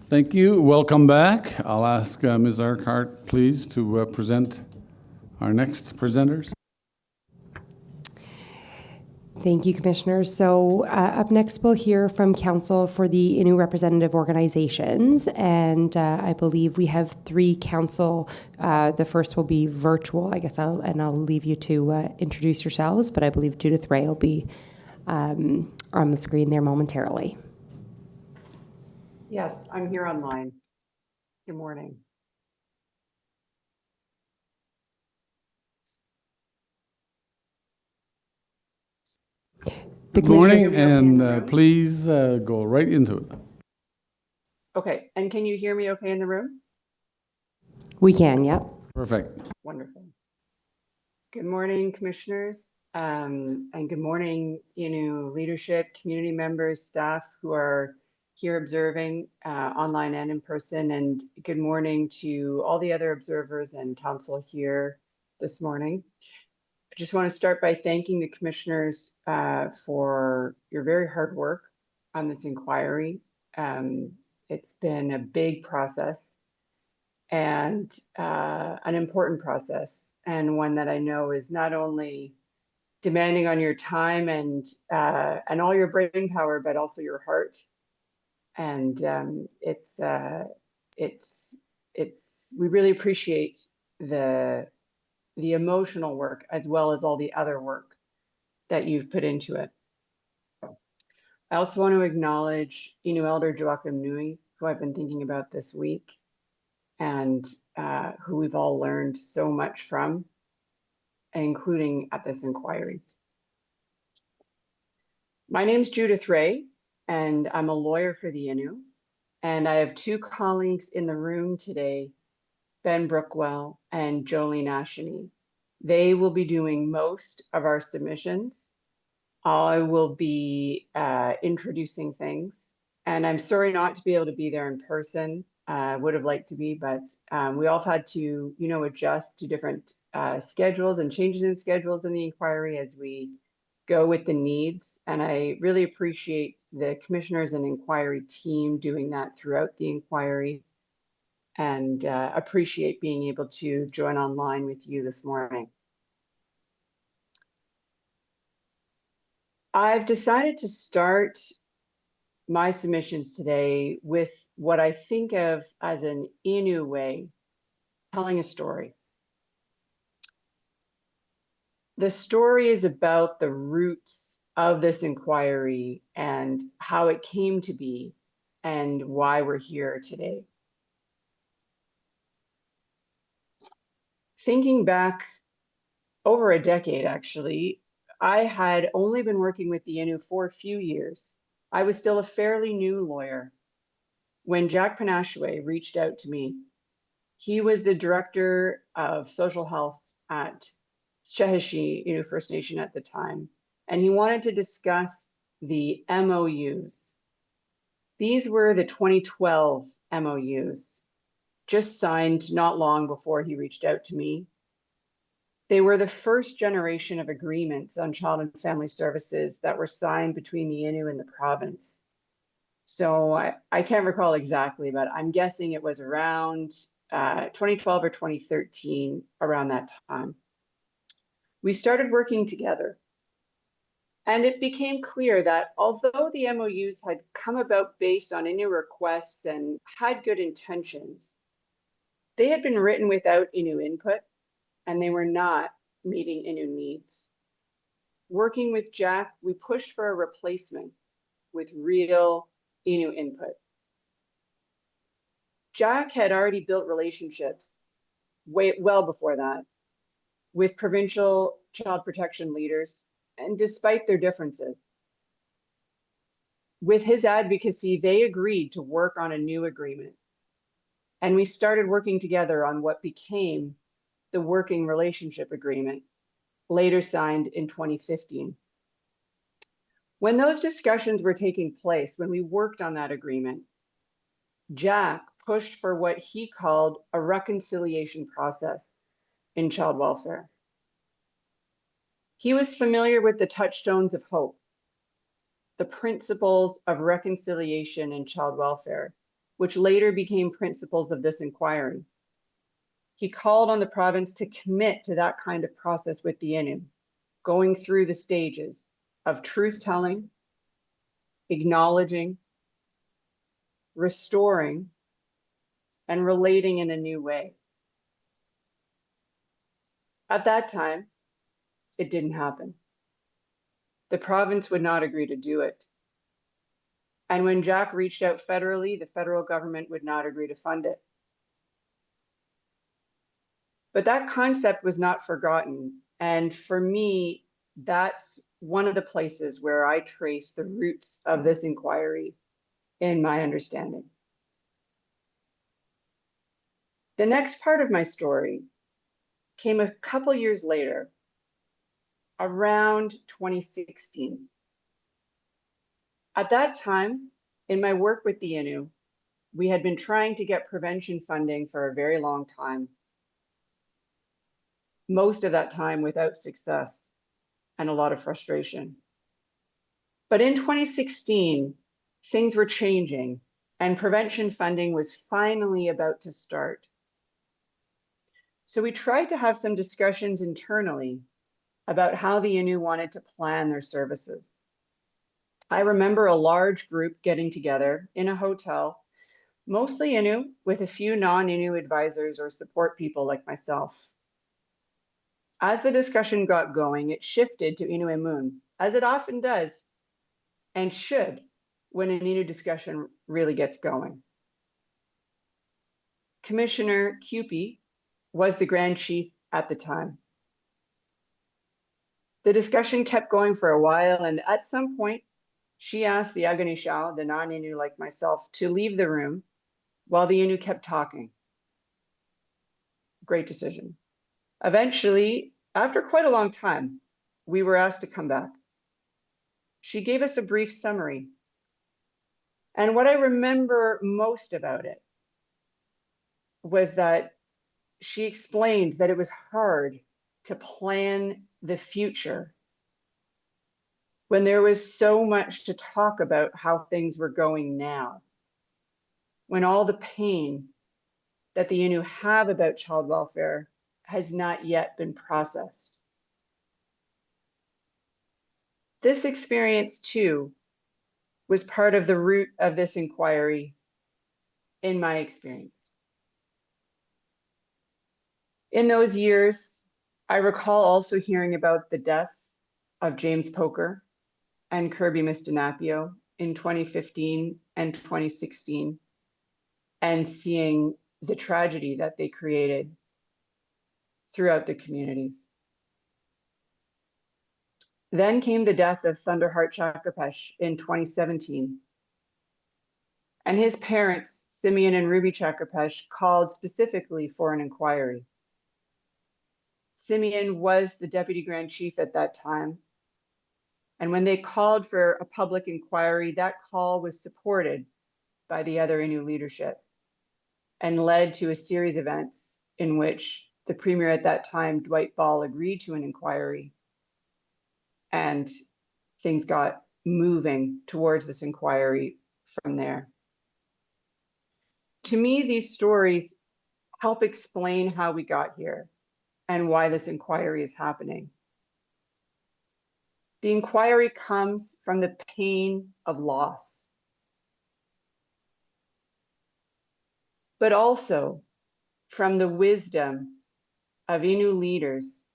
Thank you. Welcome back. I'll ask Ms. Urquhart, please, to present our next presenters. Thank you, Commissioners. So up next, we'll hear from Counsel for the Innu representative organizations. And I believe we have 3 Counsel. The first will be virtual, I guess, I'll leave you to introduce yourselves. But I believe Judith Ray will be on the screen there momentarily. Yes, I'm here online. Good morning. Good morning, and please go right into it. Okay, and can you hear me okay in the room? We can, yep. Perfect. Wonderful. Good morning, Commissioners, and good morning, Innu leadership, community members, staff who are here observing online and in person, and good morning to all the other observers and counsel here this morning. I just want to start by thanking the Commissioners for your very hard work on this inquiry. It's been a big process and an important process, and one that I know is not only demanding on your time and all your brain power, but also your heart. And we really appreciate the emotional work as well as all the other work that you've put into it. I also want to acknowledge Innu Elder Joachim Nui, who I've been thinking about this week, and who we've all learned so much from, including at this inquiry. My name's Judith Ray, and I'm a lawyer for the Innu, and I have 2 colleagues in the room today, Ben Brookwell and Jolene Asheny. They will be doing most of our submissions. I will be introducing things, and I'm sorry not to be able to be there in person. Would have liked to be, but we all had to, adjust to different schedules and changes in schedules in the inquiry as we go with the needs. And I really appreciate the Commissioners and inquiry team doing that throughout the inquiry, and appreciate being able to join online with you this morning. I've decided to start my submissions today with what I think of as an Innu way, telling a story. The story is about the roots of this inquiry and how it came to be and why we're here today. Thinking back over a decade, actually, I had only been working with the Innu for a few years. I was still a fairly new lawyer when Jack Panashwe reached out to me. He was the director of social health at Chehashi Innu First Nation at the time, and he wanted to discuss the MOUs. These were the 2012 MOUs, just signed not long before he reached out to me. They were the first generation of agreements on child and family services that were signed between the Innu and the province. So I can't recall exactly, but I'm guessing it was around 2012 or 2013, around that time. We started working together, and it became clear that although the MOUs had come about based on Innu requests and had good intentions, they had been written without Innu input, and they were not meeting Innu needs. Working with Jack, we pushed for a replacement with real Innu input. Jack had already built relationships well before that with provincial child protection leaders, and despite their differences, with his advocacy, they agreed to work on a new agreement. And we started working together on what became the Working Relationship Agreement, later signed in 2015. When those discussions were taking place, when we worked on that agreement, Jack pushed for what he called a reconciliation process in child welfare. He was familiar with the touchstones of hope, the principles of reconciliation in child welfare, which later became principles of this inquiry. He called on the province to commit to that kind of process with the Innu, going through the stages of truth-telling, acknowledging, restoring, and relating in a new way. At that time, it didn't happen. The province would not agree to do it. And when Jack reached out federally, the federal government would not agree to fund it. But that concept was not forgotten. And for me, that's one of the places where I trace the roots of this inquiry in my understanding. The next part of my story came a couple years later, around 2016. At that time, in my work with the Innu, we had been trying to get prevention funding for a very long time. Most of that time without success and a lot of frustration. But in 2016, things were changing and prevention funding was finally about to start. So we tried to have some discussions internally about how the Innu wanted to plan their services. I remember a large group getting together in a hotel, mostly Innu, with a few non-Innu advisors or support people like myself. As the discussion got going, it shifted to Innu and Moon, as it often does, and should when an Innu discussion really gets going. Commissioner Cupie was the Grand Chief at the time. The discussion kept going for a while, and at some point, she asked the Aganishal, the non-Innu like myself, to leave the room while the Innu kept talking. Great decision. Eventually, after quite a long time, we were asked to come back. She gave us a brief summary. And what I remember most about it was that she explained that it was hard to plan the future when there was so much to talk about how things were going now, when all the pain that the Innu have about child welfare has not yet been processed. This experience, too, was part of the root of this inquiry in my experience. In those years, I recall also hearing about the deaths of James Poker and Kirby Mistinapio in 2015 and 2016, and seeing the tragedy that they created throughout the communities. Then came the death of Thunderheart Chakapesh in 2017. And his parents, Simeon and Ruby Chakapesh, called specifically for an inquiry. Simeon was the Deputy Grand Chief at that time. And when they called for a public inquiry, that call was supported by the other Innu leadership and led to a series of events in which the Premier at that time, Dwight Ball, agreed to an inquiry. And things got moving towards this inquiry from there. To me, these stories help explain how we got here and why this inquiry is happening. The inquiry comes from the pain of loss, but also from the wisdom of Innu leaders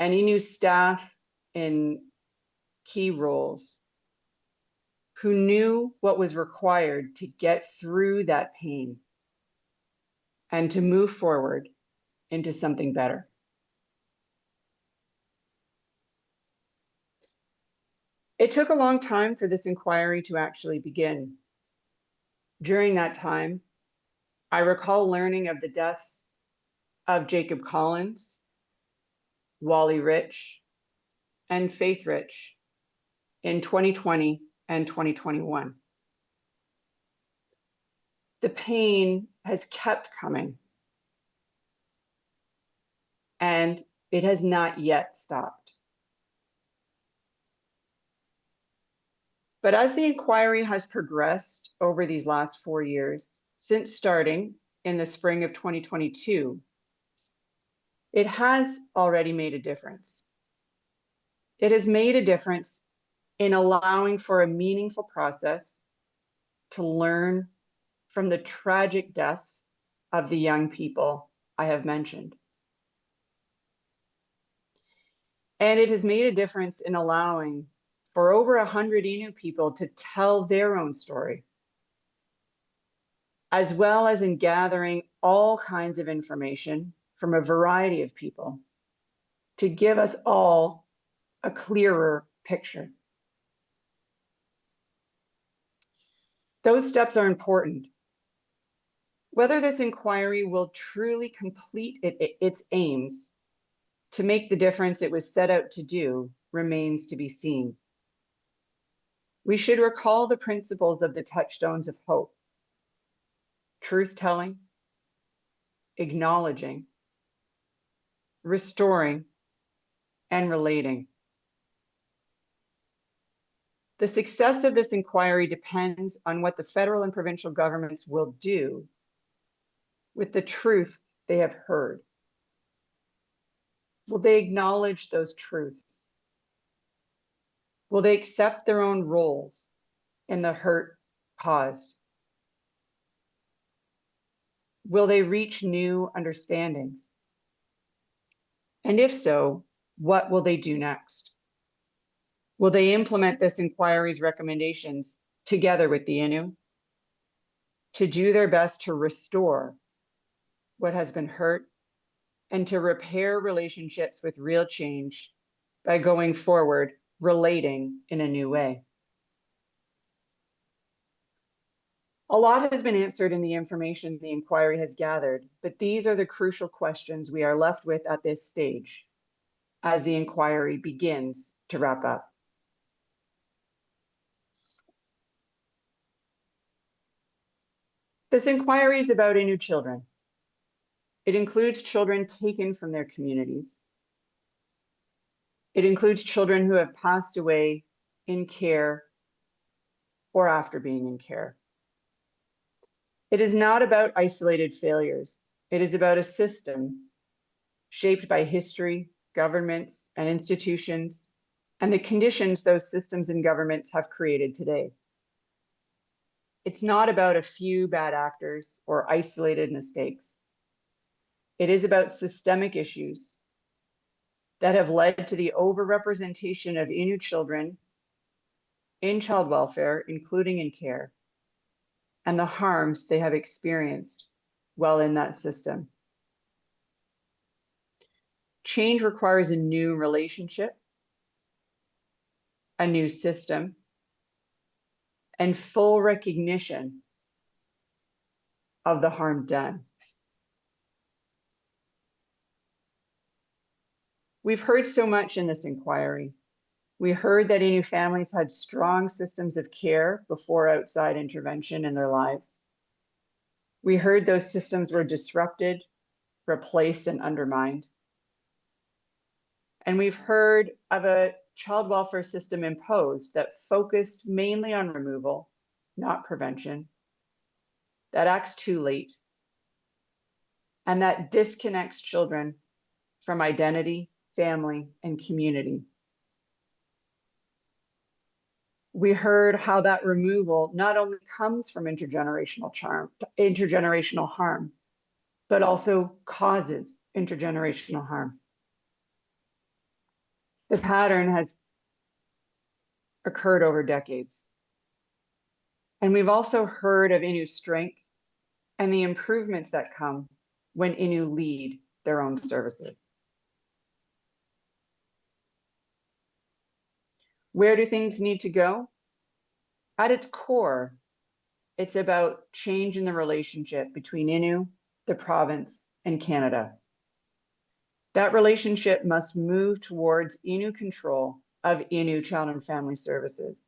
and Innu staff in key roles who knew what was required to get through that pain and to move forward into something better. It took a long time for this inquiry to actually begin. During that time, I recall learning of the deaths of Jacob Collins, Wally Rich, and Faith Rich in 2020 and 2021. The pain has kept coming, and it has not yet stopped. But as the inquiry has progressed over these last 4 years, since starting in the spring of 2022, it has already made a difference. It has made a difference in allowing for a meaningful process to learn from the tragic deaths of the young people I have mentioned. And it has made a difference in allowing for over 100 Innu people to tell their own story, as well as in gathering all kinds of information from a variety of people to give us all a clearer picture. Those steps are important. Whether this inquiry will truly complete its aims to make the difference it was set out to do remains to be seen. We should recall the principles of the touchstones of hope: truth-telling, acknowledging, restoring, and relating. The success of this inquiry depends on what the federal and provincial governments will do with the truths they have heard. Will they acknowledge those truths? Will they accept their own roles in the hurt caused? Will they reach new understandings? And if so, what will they do next? Will they implement this inquiry's recommendations together with the Innu to do their best to restore what has been hurt and to repair relationships with real change by going forward, relating in a new way? A lot has been answered in the information the inquiry has gathered, but these are the crucial questions we are left with at this stage as the inquiry begins to wrap up. This inquiry is about Innu children. It includes children taken from their communities. It includes children who have passed away in care or after being in care. It is not about isolated failures. It is about a system shaped by history, governments, and institutions, and the conditions those systems and governments have created today. It's not about a few bad actors or isolated mistakes. It is about systemic issues that have led to the overrepresentation of Innu children in child welfare, including in care, and the harms they have experienced while in that system. Change requires a new relationship, a new system, and full recognition of the harm done. We've heard so much in this inquiry. We heard that Innu families had strong systems of care before outside intervention in their lives. We heard those systems were disrupted, replaced, and undermined. And we've heard of a child welfare system imposed that focused mainly on removal, not prevention, that acts too late, and that disconnects children from identity, family, and community. We heard how that removal not only comes from intergenerational harm, but also causes intergenerational harm. The pattern has occurred over decades. And we've also heard of Innu's strength and the improvements that come when Innu lead their own services. Where do things need to go? At its core, it's about change in the relationship between Innu, the province, and Canada. That relationship must move towards Innu control of Innu Child and Family Services,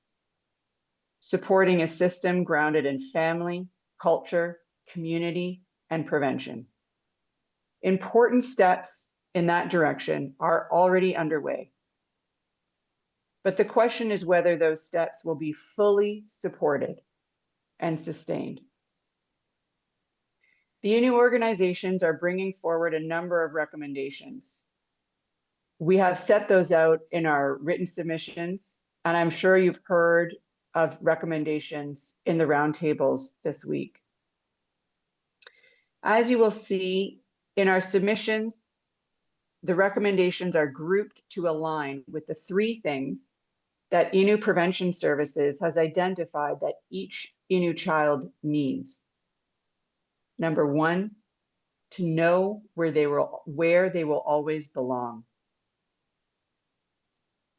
supporting a system grounded in family, culture, community, and prevention. Important steps in that direction are already underway. But the question is whether those steps will be fully supported and sustained. The Innu organizations are bringing forward a number of recommendations. We have set those out in our written submissions, and I'm sure you've heard of recommendations in the roundtables this week. As you will see in our submissions, the recommendations are grouped to align with the three things that Innu Prevention Services has identified that each Innu child needs. Number one, to know where they will always belong.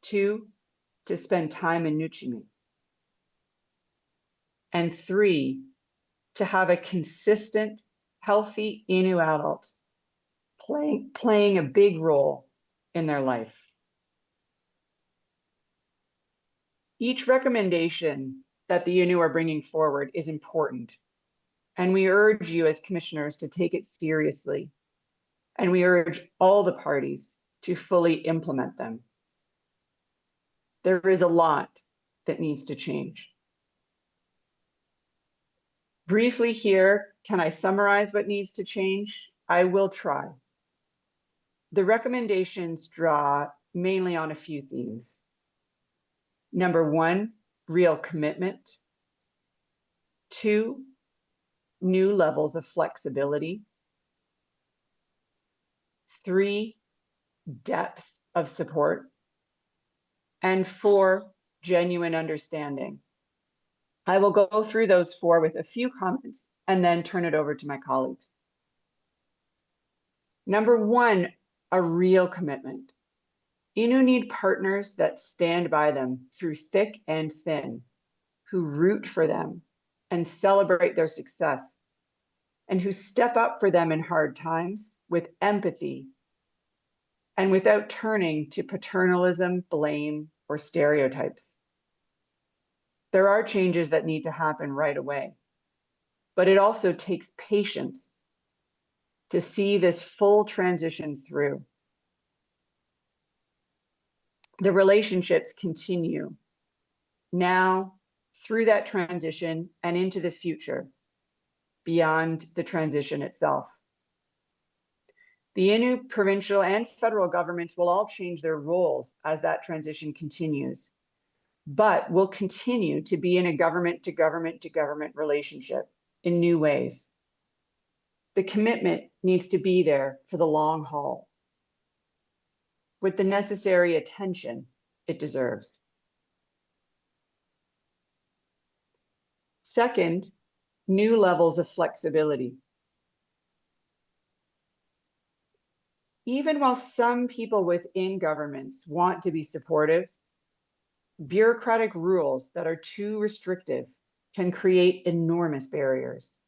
Two, to spend time in Nuchimi. And three, to have a consistent, healthy Innu adult playing a big role in their life. Each recommendation that the Innu are bringing forward is important, and we urge you as commissioners to take it seriously, and we urge all the parties to fully implement them. There is a lot that needs to change. Briefly here, can I summarize what needs to change? I will try. The recommendations draw mainly on a few themes. Number one, real commitment. Two, new levels of flexibility. Three, depth of support. And four, genuine understanding. I will go through those four with a few comments and then turn it over to my colleagues. Number one, a real commitment. Innu need partners that stand by them through thick and thin, who root for them and celebrate their success, and who step up for them in hard times with empathy and without turning to paternalism, blame, or stereotypes. There are changes that need to happen right away, but it also takes patience to see this full transition through. The relationships continue now through that transition and into the future beyond the transition itself. The Innu provincial and federal governments will all change their roles as that transition continues, but will continue to be in a government to government to government relationship in new ways. The commitment needs to be there for the long haul, with the necessary attention it deserves. Second, new levels of flexibility. Even while some people within governments want to be supportive, bureaucratic rules that are too restrictive can create enormous barriers.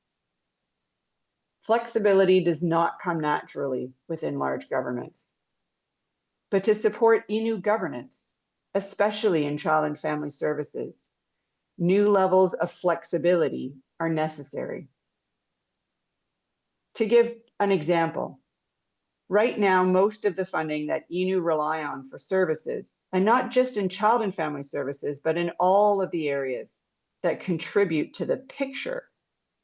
Flexibility does not come naturally within large governments. But to support Innu governance, especially in child and family services, new levels of flexibility are necessary. To give an example, right now, most of the funding that Innu rely on for services, and not just in child and family services, but in all of the areas that contribute to the picture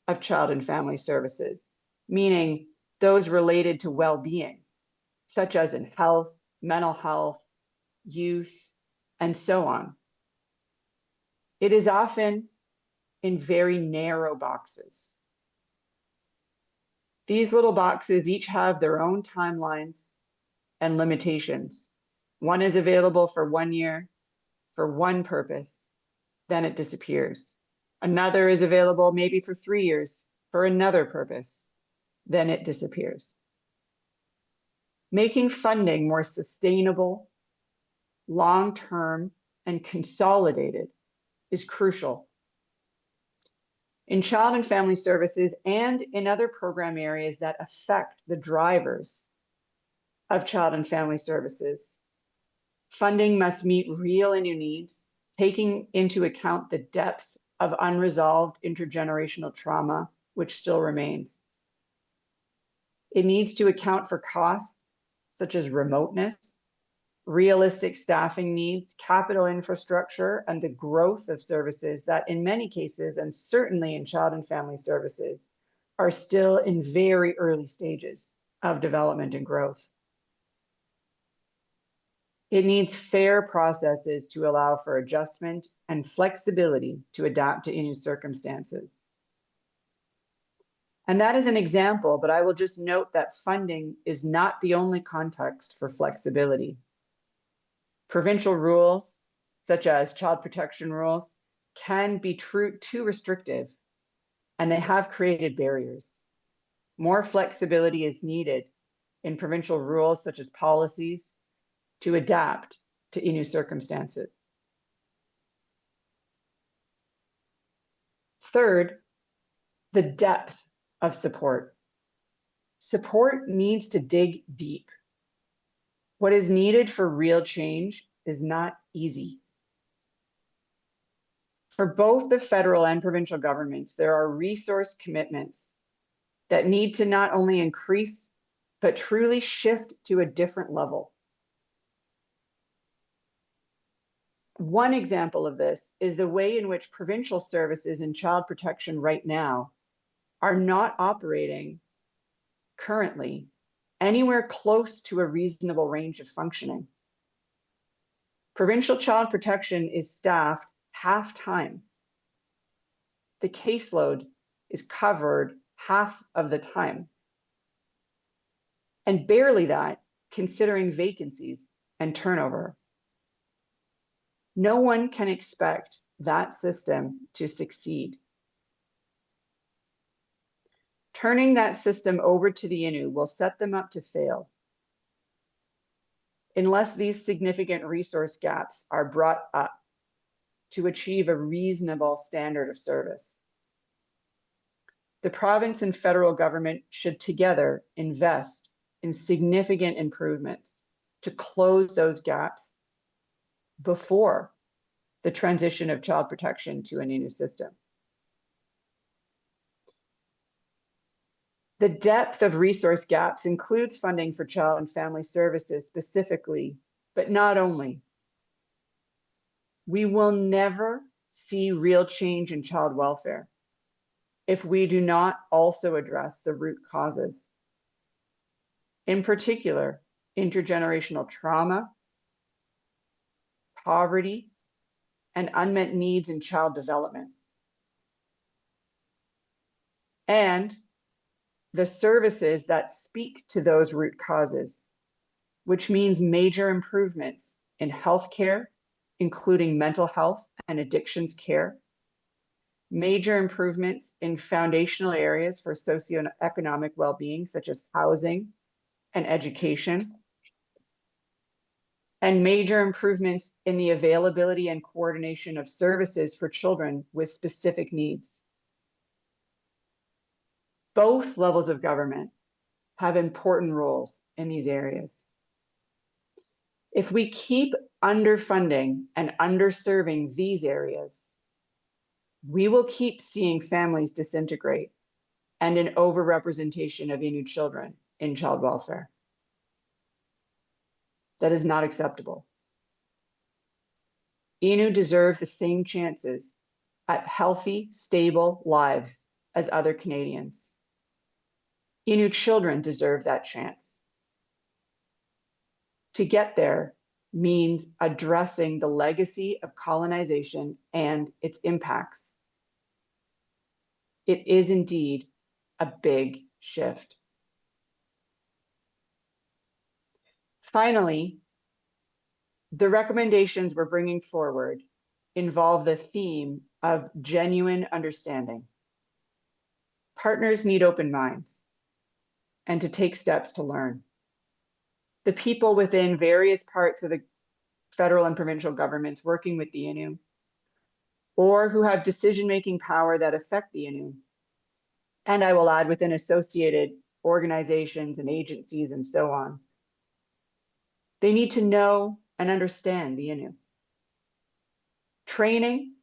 of child and family services, meaning those related to well-being, such as in health, mental health, youth, and so on. It is often in very narrow boxes. These little boxes each have their own timelines and limitations. One is available for 1 year for one purpose, then it disappears. Another is available maybe for 3 years for another purpose, then it disappears. Making funding more sustainable, long-term, and consolidated is crucial. In child and family services and in other program areas that affect the drivers of child and family services, funding must meet real Innu needs, taking into account the depth of unresolved intergenerational trauma, which still remains. It needs to account for costs such as remoteness, realistic staffing needs, capital infrastructure, and the growth of services that in many cases, and certainly in child and family services, are still in very early stages of development and growth. It needs fair processes to allow for adjustment and flexibility to adapt to Innu circumstances. And that is an example, but I will just note that funding is not the only context for flexibility. Provincial rules, such as child protection rules, can be too restrictive, and they have created barriers. More flexibility is needed in provincial rules, such as policies, to adapt to Innu circumstances. Third, the depth of support. Support needs to dig deep. What is needed for real change is not easy. For both the federal and provincial governments, there are resource commitments that need to not only increase, but truly shift to a different level. One example of this is the way in which provincial services in child protection right now are not operating currently anywhere close to a reasonable range of functioning. Provincial child protection is staffed half-time. The caseload is covered half of the time, and barely that considering vacancies and turnover. No one can expect that system to succeed. Turning that system over to the Innu will set them up to fail unless these significant resource gaps are brought up to achieve a reasonable standard of service. The province and federal government should together invest in significant improvements to close those gaps before the transition of child protection to an Innu system. The depth of resource gaps includes funding for child and family services specifically, but not only. We will never see real change in child welfare if we do not also address the root causes. In particular, intergenerational trauma, poverty, and unmet needs in child development. And the services that speak to those root causes, which means major improvements in healthcare, including mental health and addictions care, major improvements in foundational areas for socioeconomic well-being, such as housing and education, and major improvements in the availability and coordination of services for children with specific needs. Both levels of government have important roles in these areas. If we keep underfunding and underserving these areas, we will keep seeing families disintegrate and an overrepresentation of Innu children in child welfare. That is not acceptable. Innu deserve the same chances at healthy, stable lives as other Canadians. Innu children deserve that chance. To get there means addressing the legacy of colonization and its impacts. It is indeed a big shift. Finally, the recommendations we're bringing forward involve the theme of genuine understanding. Partners need open minds and to take steps to learn. The people within various parts of the federal and provincial governments working with the Innu, or who have decision-making power that affect the Innu, and I will add within associated organizations and agencies and so on, they need to know and understand the Innu. Training,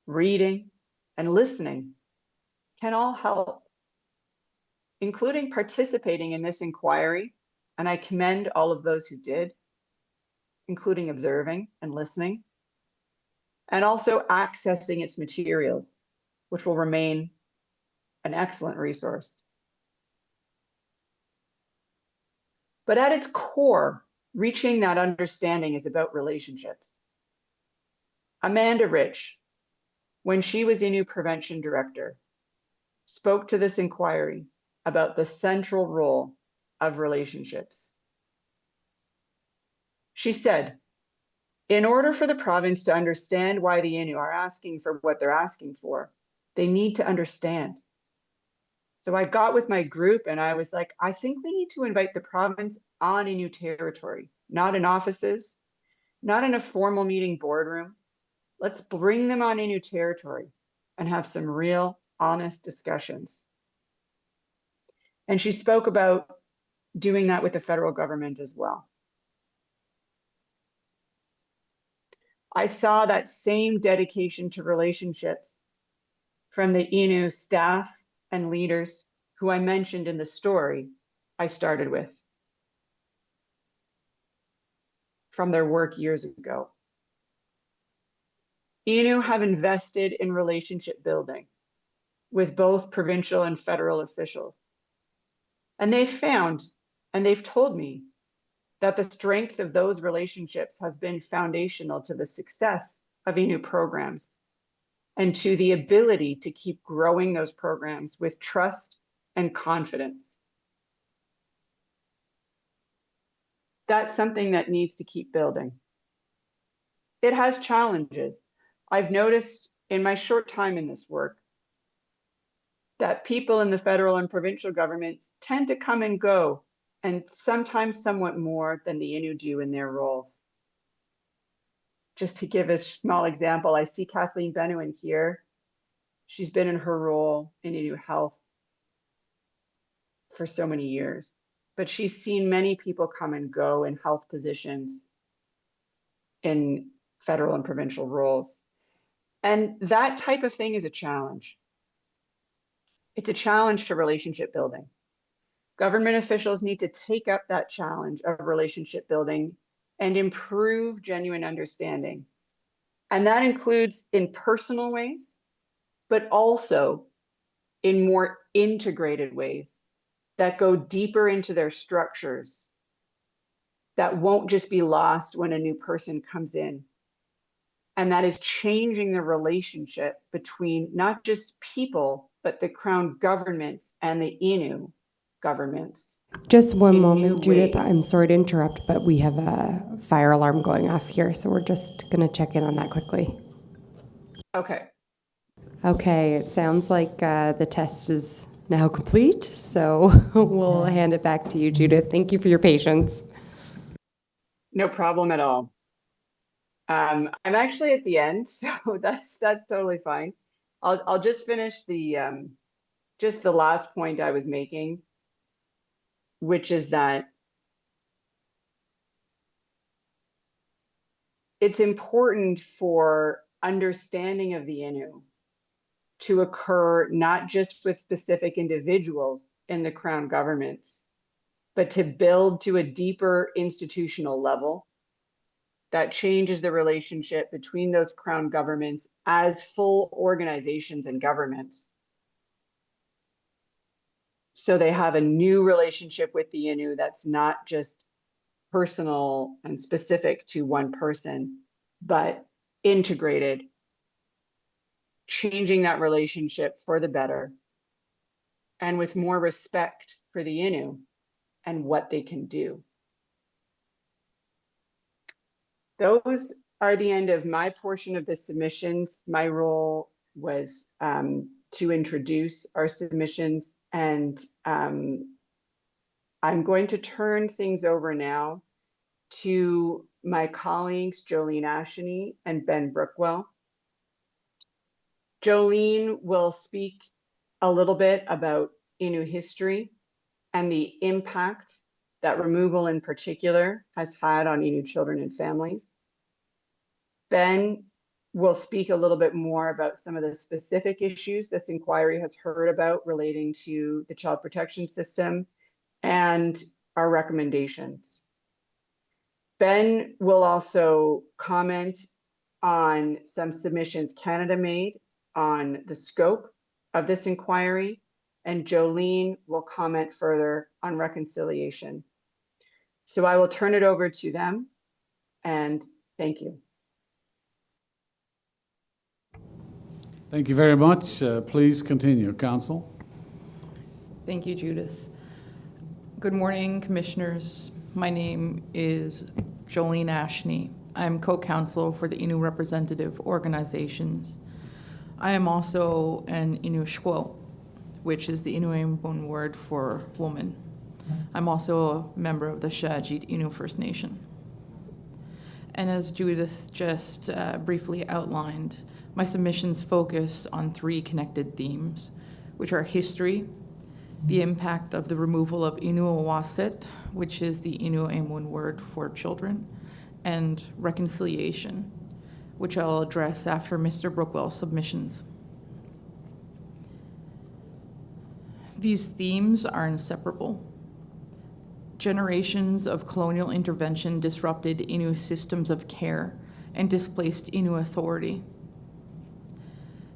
reading, and listening can all help, including participating in this inquiry, and I commend all of those who did, including observing and listening, and also accessing its materials, which will remain an excellent resource. But at its core, reaching that understanding is about relationships. Amanda Rich, when she was Innu Prevention Director, spoke to this inquiry about the central role of relationships. She said, in order for the province to understand why the Innu are asking for what they're asking for, they need to understand. So I got with my group and I was like, I think we need to invite the province on Innu territory, not in offices, not in a formal meeting boardroom. Let's bring them on Innu territory and have some real, honest discussions. And she spoke about doing that with the federal government as well. I saw that same dedication to relationships from the Innu staff and leaders who I mentioned in the story I started with from their work years ago. Innu have invested in relationship building with both provincial and federal officials. And they've found, and they've told me, that the strength of those relationships has been foundational to the success of Innu programs and to the ability to keep growing those programs with trust and confidence. That's something that needs to keep building. It has challenges. I've noticed in my short time in this work that people in the federal and provincial governments tend to come and go, and sometimes somewhat more than the Innu do in their roles. Just to give a small example, I see Kathleen Benuin here. She's been in her role in Innu Health for so many years, but she's seen many people come and go in health positions in federal and provincial roles. And that type of thing is a challenge. It's a challenge to relationship building. Government officials need to take up that challenge of relationship building and improve genuine understanding. And that includes in personal ways, but also in more integrated ways that go deeper into their structures, that won't just be lost when a new person comes in. And that is changing the relationship between not just people, but the Crown governments and the Innu governments. Just one in moment, new Judith. ways. I'm sorry to interrupt, but we have a fire alarm going off here, so we're just going to check in on that quickly. Okay. Okay, it sounds like the test is now complete, so we'll hand it back to you, Judith. Thank you for your patience. No problem at all. I'm actually at the end, so that's totally fine. I'll just finish the just the last point I was making, which is that it's important for understanding of the Innu to occur not just with specific individuals in the Crown governments, but to build to a deeper institutional level that changes the relationship between those Crown governments as full organizations and governments. So they have a new relationship with the Innu that's not just personal and specific to one person, but integrated, changing that relationship for the better and with more respect for the Innu and what they can do. Those are the end of my portion of the submissions. My role was to introduce our submissions, and I'm going to turn things over now to my colleagues, Jolene Asheny and Ben Brookwell. Jolene will speak a little bit about Innu history and the impact that removal in particular has had on Innu children and families. Ben will speak a little bit more about some of the specific issues this inquiry has heard about relating to the child protection system and our recommendations. Ben will also comment on some submissions Canada made on the scope of this inquiry, and Jolene will comment further on reconciliation. So I will turn it over to them, and thank you. Thank you very much. Please continue, Counsel. Thank you, Judith. Good morning, Commissioners. My name is Jolene Ashney. I'm co-counsel for the Innu representative organizations. I am also an Innu Shwo, which is the Innu word for woman. I'm also a member of the Shajit Innu First Nation. And as Judith just briefly outlined, my submissions focus on three connected themes, which are history, the impact of the removal of Innu Waset, which is the Innu Emun word for children, and reconciliation, which I'll address after Mr. Brookwell's submissions. These themes are inseparable. Generations of colonial intervention disrupted Innu systems of care and displaced Innu authority.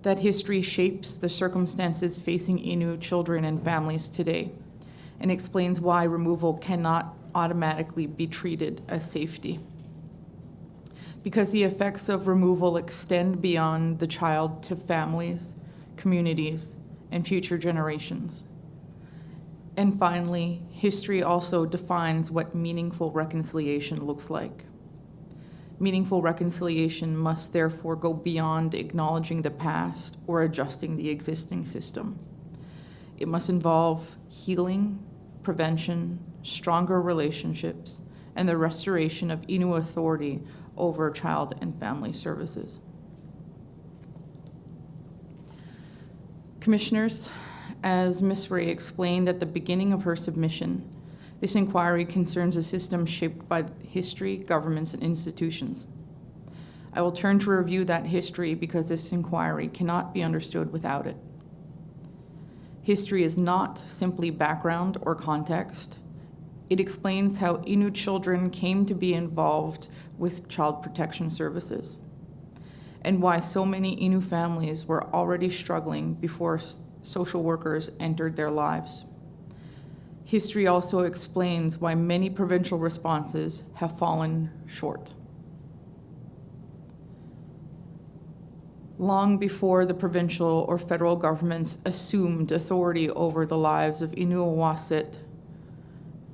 That history shapes the circumstances facing Innu children and families today, and explains why removal cannot automatically be treated as safety. Because the effects of removal extend beyond the child to families, communities, and future generations. And finally, history also defines what meaningful reconciliation looks like. Meaningful reconciliation must therefore go beyond acknowledging the past or adjusting the existing system. It must involve healing, prevention, stronger relationships, and the restoration of Innu authority over child and family services. Commissioners, as Ms. Ray explained at the beginning of her submission, this inquiry concerns a system shaped by history, governments, and institutions. I will turn to review that history because this inquiry cannot be understood without it. History is not simply background or context. It explains how Innu children came to be involved with child protection services, and why so many Innu families were already struggling before social workers entered their lives. History also explains why many provincial responses have fallen short. Long before the provincial or federal governments assumed authority over the lives of Innu Waset,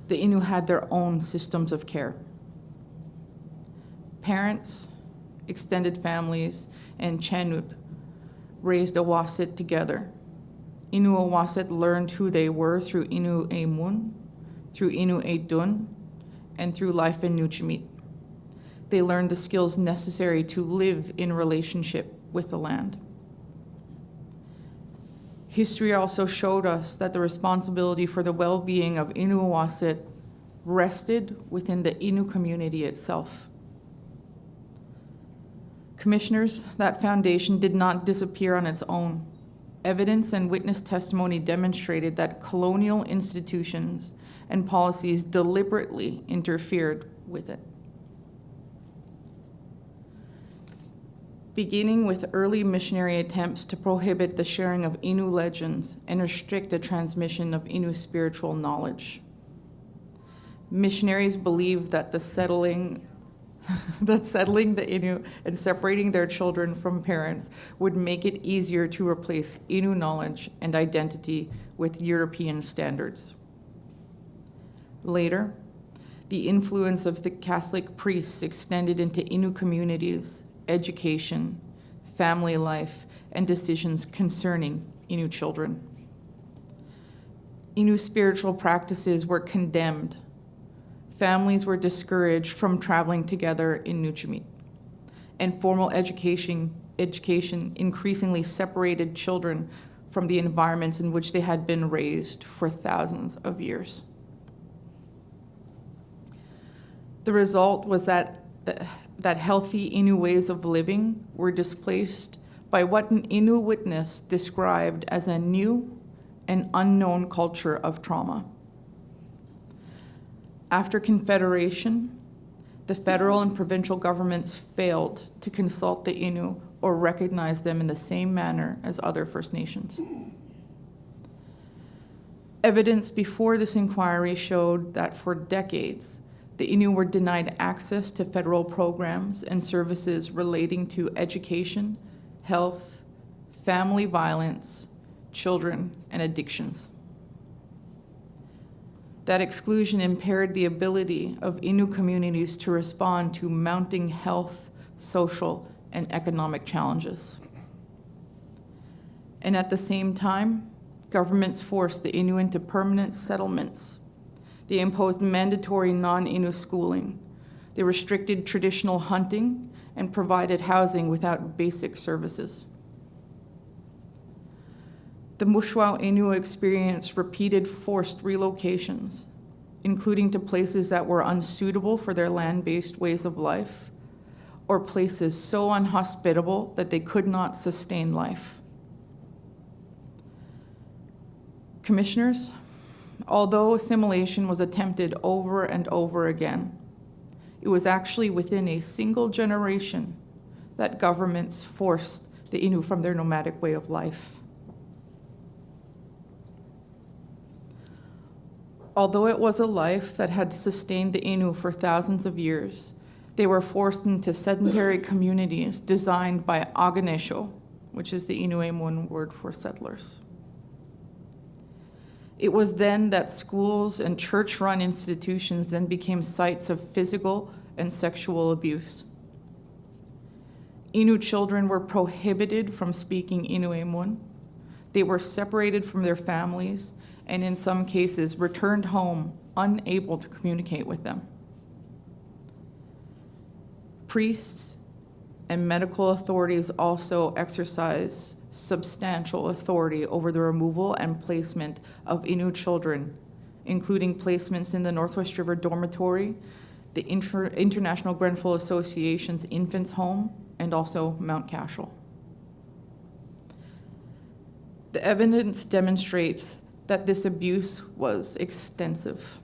the Innu had their own systems of care. Parents, extended families, and Chanut raised a Waset together. Innu Waset learned who they were through Innu Emun, through Innu Edun, and through life in Nuchimit. They learned the skills necessary to live in relationship with the land. History also showed us that the responsibility for the well-being of Innu Waset rested within the Innu community itself. Commissioners, that foundation did not disappear on its own. Evidence and witness testimony demonstrated that colonial institutions and policies deliberately interfered with it. Beginning with early missionary attempts to prohibit the sharing of Innu legends and restrict the transmission of Innu spiritual knowledge. Missionaries believed that settling the Innu and separating their children from parents would make it easier to replace Innu knowledge and identity with European standards. Later, the influence of the Catholic priests extended into Innu communities, education, family life, and decisions concerning Innu children. Innu spiritual practices were condemned. Families were discouraged from traveling together in Nuchimit, and formal education increasingly separated children from the environments in which they had been raised for thousands of years. The result was that healthy Innu ways of living were displaced by what an Innu witness described as a new and unknown culture of trauma. After Confederation, the federal and provincial governments failed to consult the Innu or recognize them in the same manner as other First Nations. Evidence before this inquiry showed that for decades, the Innu were denied access to federal programs and services relating to education, health, family violence, children, and addictions. That exclusion impaired the ability of Innu communities to respond to mounting health, social, and economic challenges. And at the same time, governments forced the Innu into permanent settlements. They imposed mandatory non-Innu schooling. They restricted traditional hunting and provided housing without basic services. The Mushwao Innu experienced repeated forced relocations, including to places that were unsuitable for their land-based ways of life, or places so unhospitable that they could not sustain life. Commissioners, although assimilation was attempted over and over again, it was actually within a single generation that governments forced the Innu from their nomadic way of life. Although it was a life that had sustained the Innu for thousands of years, they were forced into sedentary communities designed by Aganesho, which is the Innu word for settlers. It was then that schools and church-run institutions then became sites of physical and sexual abuse. Innu children were prohibited from speaking Innu. They were separated from their families and in some cases returned home unable to communicate with them. Priests and medical authorities also exercise substantial authority over the removal and placement of Innu children, including placements in the Northwest River Dormitory, the International Grenfell Association's Infants Home, and also Mount Cashel. The evidence demonstrates that this abuse was extensive.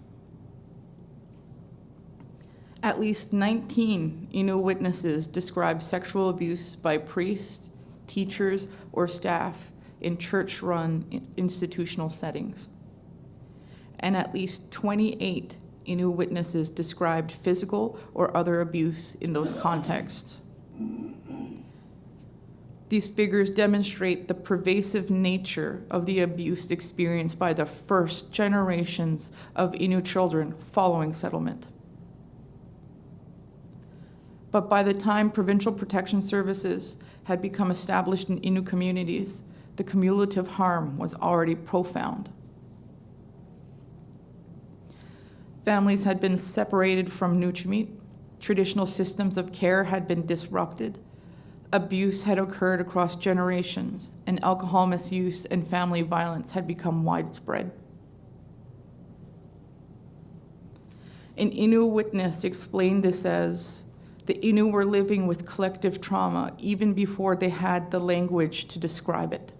At least 19 Innu witnesses described sexual abuse by priests, teachers, or staff in church-run institutional settings. And at least 28 Innu witnesses described physical or other abuse in those contexts. These figures demonstrate the pervasive nature of the abuse experienced by the first generations of Innu children following settlement. But by the time provincial protection services had become established in Innu communities, the cumulative harm was already profound. Families had been separated from Nuchimit, traditional systems of care had been disrupted, abuse had occurred across generations, and alcohol misuse and family violence had become widespread. An Innu witness explained this as, the Innu were living with collective trauma even before they had the language to describe it.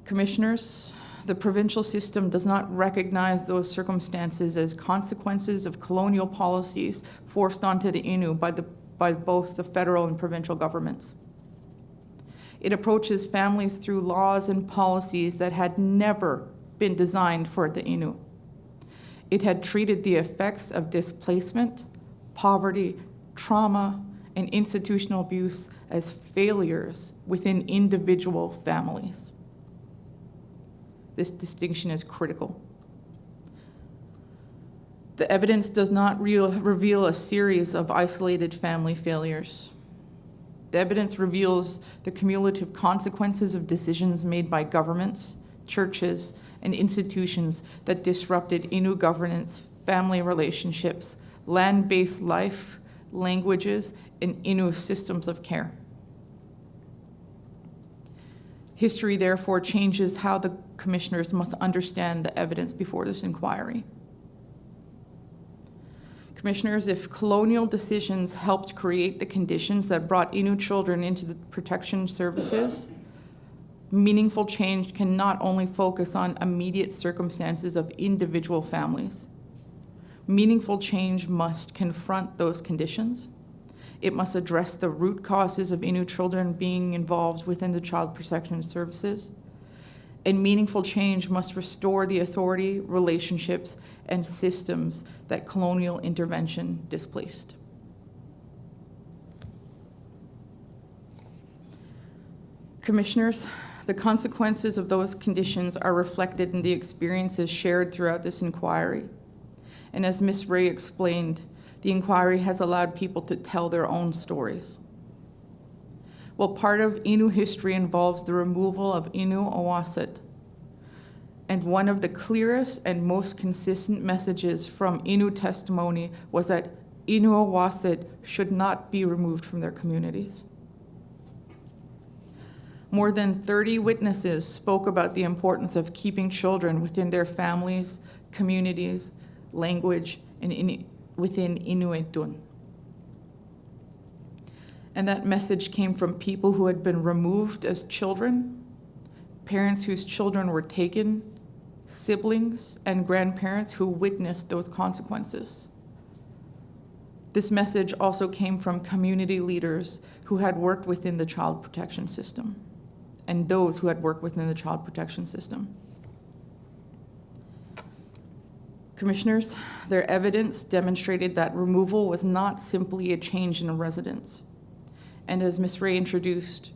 Commissioners, the provincial system does not recognize those circumstances as consequences of colonial policies forced onto the Innu by both the federal and provincial governments. It approaches families through laws and policies that had never been designed for the Innu. It had treated the effects of displacement, poverty, trauma, and institutional abuse as failures within individual families. This distinction is critical. The evidence does not reveal a series of isolated family failures. The evidence reveals the cumulative consequences of decisions made by governments, churches, and institutions that disrupted Innu governance, family relationships, land-based life, languages, and Innu systems of care. History, therefore, changes how the commissioners must understand the evidence before this inquiry. Commissioners, if colonial decisions helped create the conditions that brought Innu children into the protection services, Meaningful change can not only focus on immediate circumstances of individual families. Meaningful change must confront those conditions. It must address the root causes of Innu children being involved within the child protection services. And meaningful change must restore the authority, relationships, and systems that colonial intervention displaced. Commissioners, the consequences of those conditions are reflected in the experiences shared throughout this inquiry. And as Ms. Ray explained, the inquiry has allowed people to tell their own stories. Well, part of Innu history involves the removal of Innu Owasit. And one of the clearest and most consistent messages from Innu testimony was that Innu Owasit should not be removed from their communities. More than 30 witnesses spoke about the importance of keeping children within their families, communities, language, and within Inuitun. And that message came from people who had been removed as children, parents whose children were taken, siblings, and grandparents who witnessed those consequences. This message also came from community leaders who had worked within the child protection system, and those who had worked within the child protection system. Commissioners, their evidence demonstrated that removal was not simply a change in residence. And as Ms. Ray introduced,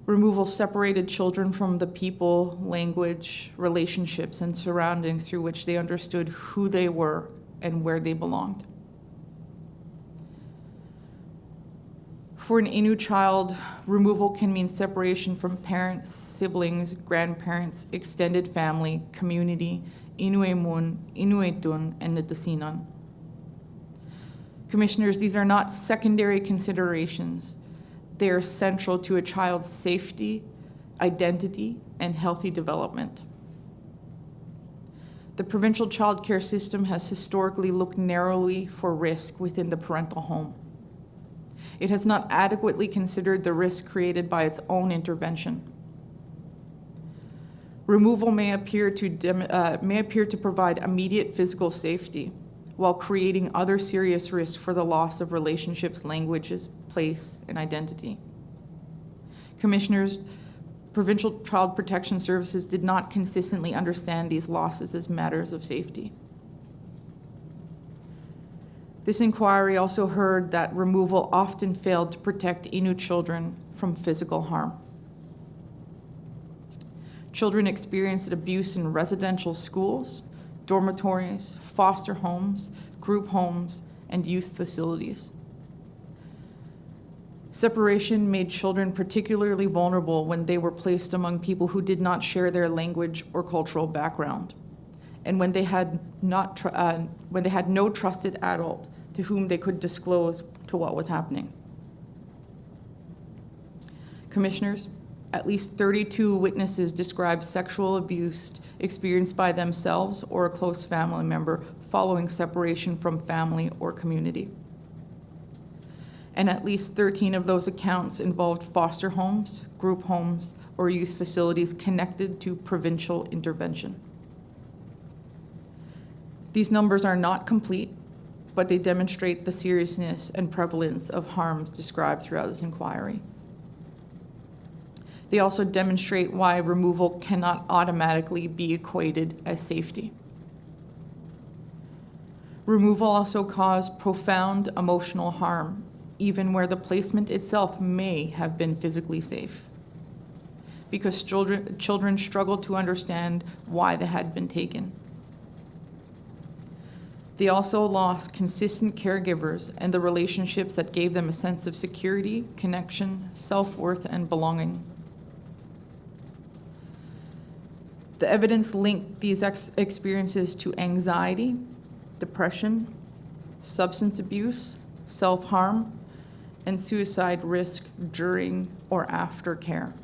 removal separated children from the people, language, relationships, and surroundings through which they understood who they were and where they belonged. For an Innu child, removal can mean separation from parents, siblings, grandparents, extended family, community, Inuemun, Inuitun, and Nitasinan. Commissioners, these are not secondary considerations. They are central to a child's safety, identity, and healthy development. The provincial child care system has historically looked narrowly for risk within the parental home. It has not adequately considered the risk created by its own intervention. Removal may appear to provide immediate physical safety, while creating other serious risks for the loss of relationships, languages, place, and identity. Commissioners, provincial child protection services did not consistently understand these losses as matters of safety. This inquiry also heard that removal often failed to protect Innu children from physical harm. Children experienced abuse in residential schools, dormitories, foster homes, group homes, and youth facilities. Separation made children particularly vulnerable when they were placed among people who did not share their language or cultural background, and when they had no trusted adult to whom they could disclose to what was happening. Commissioners, at least 32 witnesses described sexual abuse experienced by themselves or a close family member following separation from family or community. And at least 13 of those accounts involved foster homes, group homes, or youth facilities connected to provincial intervention. These numbers are not complete, but they demonstrate the seriousness and prevalence of harms described throughout this inquiry. They also demonstrate why removal cannot automatically be equated as safety. Removal also caused profound emotional harm, even where the placement itself may have been physically safe, because children struggled to understand why they had been taken. They also lost consistent caregivers and the relationships that gave them a sense of security, connection, self-worth, and belonging. The evidence linked these experiences to anxiety, depression, substance abuse, self-harm, and suicide risk during or after care.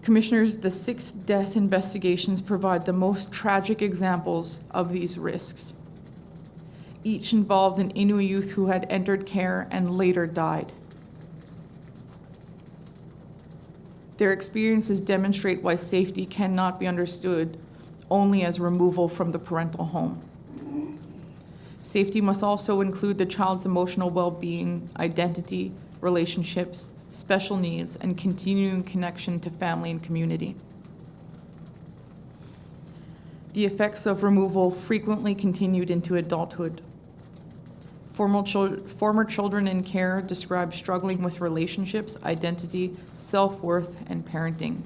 Commissioners, the 6 death investigations provide the most tragic examples of these risks. Each involved an Innu youth who had entered care and later died. Their experiences demonstrate why safety cannot be understood only as removal from the parental home. Safety must also include the child's emotional well-being, identity, relationships, special needs, and continuing connection to family and community. The effects of removal frequently continued into adulthood. Former children in care describe struggling with relationships, identity, self-worth, and parenting.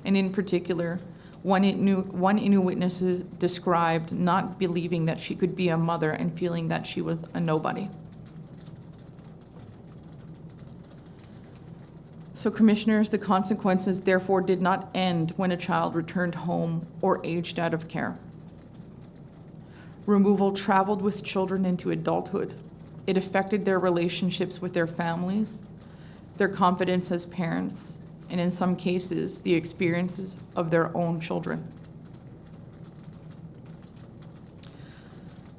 And in particular, one Innu witness described not believing that she could be a mother and feeling that she was a nobody. So, Commissioners, the consequences therefore did not end when a child returned home or aged out of care. Removal traveled with children into adulthood. It affected their relationships with their families, their confidence as parents, and in some cases, the experiences of their own children.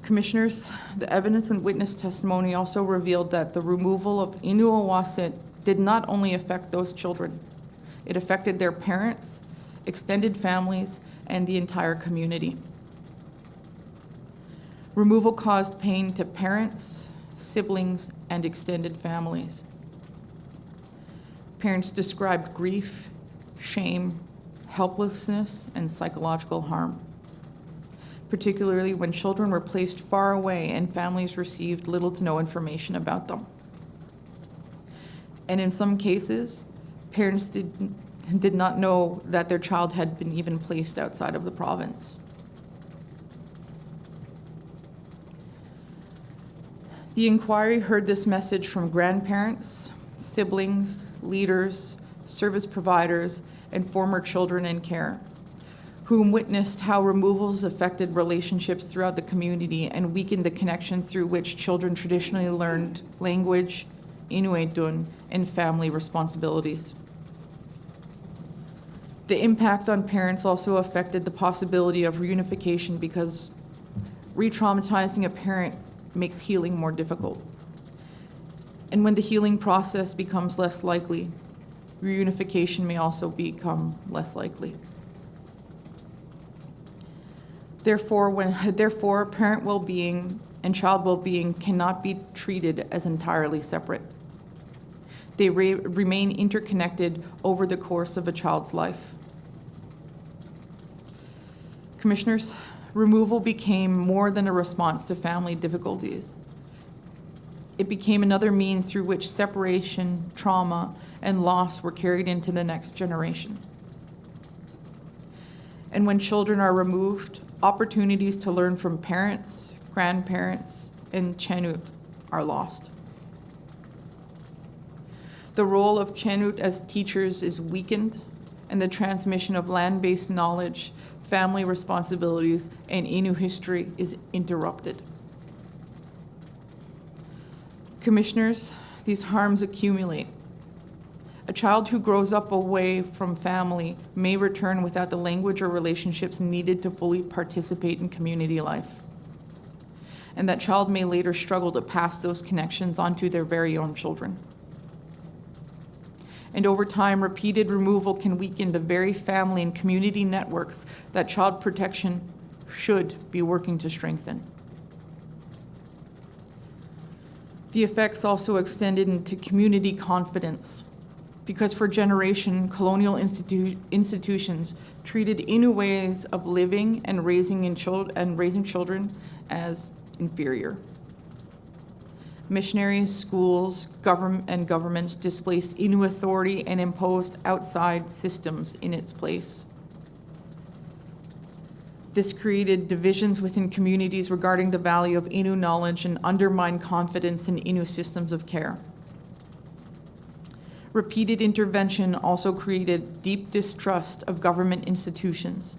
Commissioners, the evidence and witness testimony also revealed that the removal of Innu Owasit did not only affect those children, it affected their parents, extended families, and the entire community. Removal caused pain to parents, siblings, and extended families. Parents described grief, shame, helplessness, and psychological harm, particularly when children were placed far away and families received little to no information about them. And in some cases, parents did not know that their child had been even placed outside of the province. The inquiry heard this message from grandparents, siblings, leaders, service providers, and former children in care, whom witnessed how removals affected relationships throughout the community and weakened the connections through which children traditionally learned language, Inuitun, and family responsibilities. The impact on parents also affected the possibility of reunification because re-traumatizing a parent makes healing more difficult. And when the healing process becomes less likely, reunification may also become less likely. Therefore, parent well-being and child well-being cannot be treated as entirely separate. They remain interconnected over the course of a child's life. Commissioners, removal became more than a response to family difficulties. It became another means through which separation, trauma, and loss were carried into the next generation. And when children are removed, opportunities to learn from parents, grandparents, and Chanut are lost. The role of Chanut as teachers is weakened, and the transmission of land-based knowledge, family responsibilities, and Innu history is interrupted. Commissioners, these harms accumulate. A child who grows up away from family may return without the language or relationships needed to fully participate in community life. And that child may later struggle to pass those connections onto their very own children. And over time, repeated removal can weaken the very family and community networks that child protection should be working to strengthen. The effects also extended into community confidence, because for generations, colonial institutions treated Innu ways of living and raising children as inferior. Missionaries, schools, governments displaced Innu authority and imposed outside systems in its place. This created divisions within communities regarding the value of Innu knowledge and undermined confidence in Innu systems of care. Repeated intervention also created deep distrust of government institutions.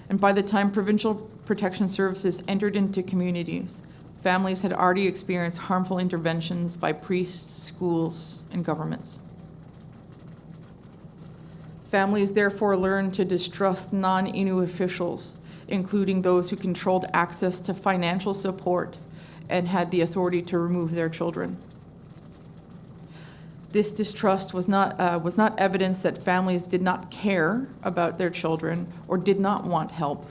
And by the time provincial protection services entered into communities, families had already experienced harmful interventions by priests, schools, and governments. Families therefore learned to distrust non-Innu officials, including those who controlled access to financial support and had the authority to remove their children. This distrust was not evidence that families did not care about their children or did not want help.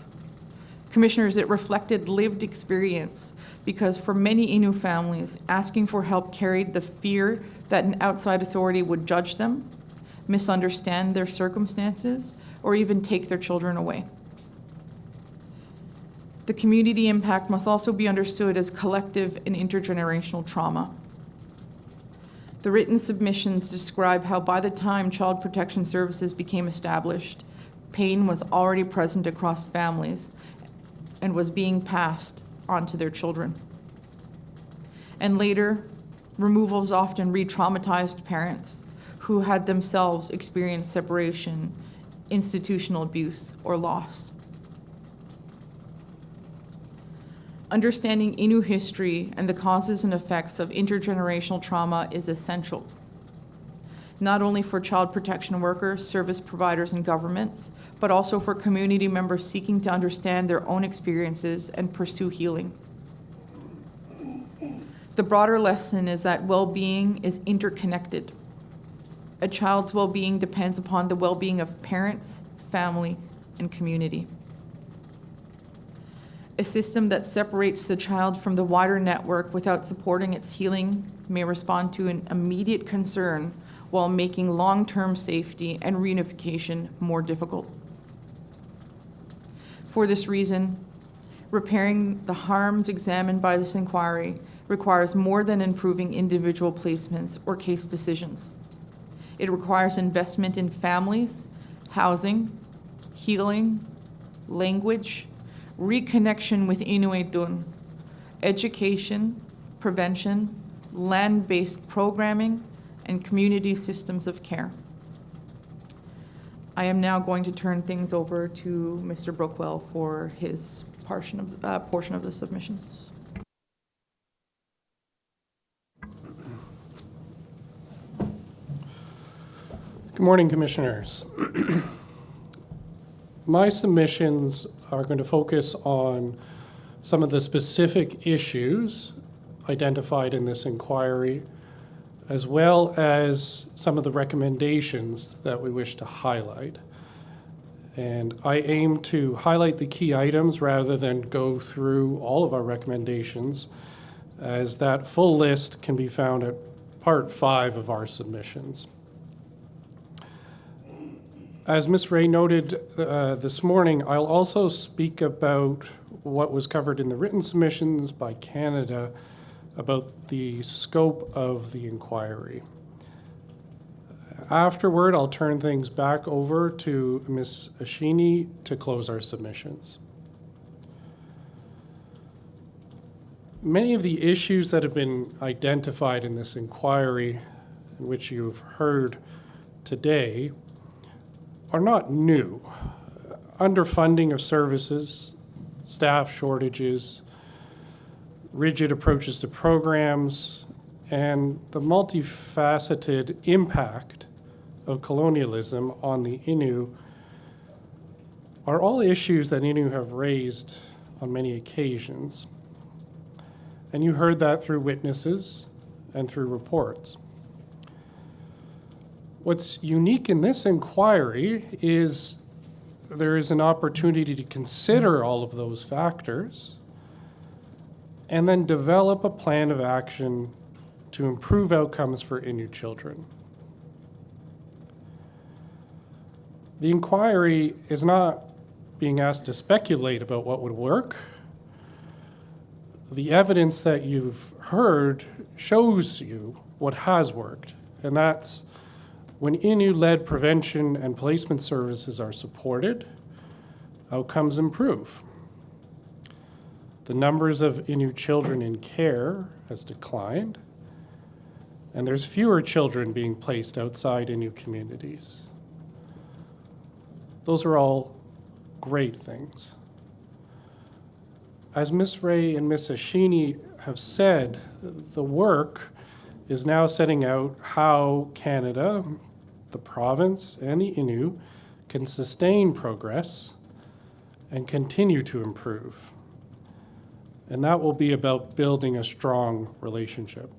Commissioners, it reflected lived experience because for many Innu families, asking for help carried the fear that an outside authority would judge them, misunderstand their circumstances, or even take their children away. The community impact must also be understood as collective and intergenerational trauma. The written submissions describe how by the time Child Protection Services became established, pain was already present across families and was being passed on to their children. And later, removals often re-traumatized parents who had themselves experienced separation, institutional abuse, or loss. Understanding Innu history and the causes and effects of intergenerational trauma is essential, not only for child protection workers, service providers, and governments, but also for community members seeking to understand their own experiences and pursue healing. The broader lesson is that well-being is interconnected. A child's well-being depends upon the well-being of parents, family, and community. A system that separates the child from the wider network without supporting its healing may respond to an immediate concern while making long-term safety and reunification more difficult. For this reason, repairing the harms examined by this inquiry requires more than improving individual placements or case decisions. It requires investment in families, housing, healing, language, reconnection with Inuitun, education, prevention, land-based programming, and community systems of care. I am now going to turn things over to Mr. Brookwell for his portion of the submissions. Good morning, Commissioners. My submissions are going to focus on some of the specific issues identified in this inquiry, as well as some of the recommendations that we wish to highlight. And I aim to highlight the key items rather than go through all of our recommendations, as that full list can be found at Part 5 of our submissions. As Ms. Ray noted this morning, I'll also speak about what was covered in the written submissions by Canada about the scope of the inquiry. Afterward, I'll turn things back over to Ms. Ashini to close our submissions. Many of the issues that have been identified in this inquiry, in which you've heard today, are not new. Underfunding of services, staff shortages, rigid approaches to programs, and the multifaceted impact of colonialism on the Innu are all issues that Innu have raised on many occasions. And you heard that through witnesses and through reports. What's unique in this inquiry is there is an opportunity to consider all of those factors and then develop a plan of action to improve outcomes for Innu children. The inquiry is not being asked to speculate about what would work. The evidence that you've heard shows you what has worked, and that's when Innu-led prevention and placement services are supported, outcomes improve. The numbers of Innu children in care has declined, and there's fewer children being placed outside Innu communities. Those are all great things. As Ms. Ray and Ms. Ashini have said, the work is now setting out how Canada, the province, and the Innu can sustain progress and continue to improve. And that will be about building a strong relationship.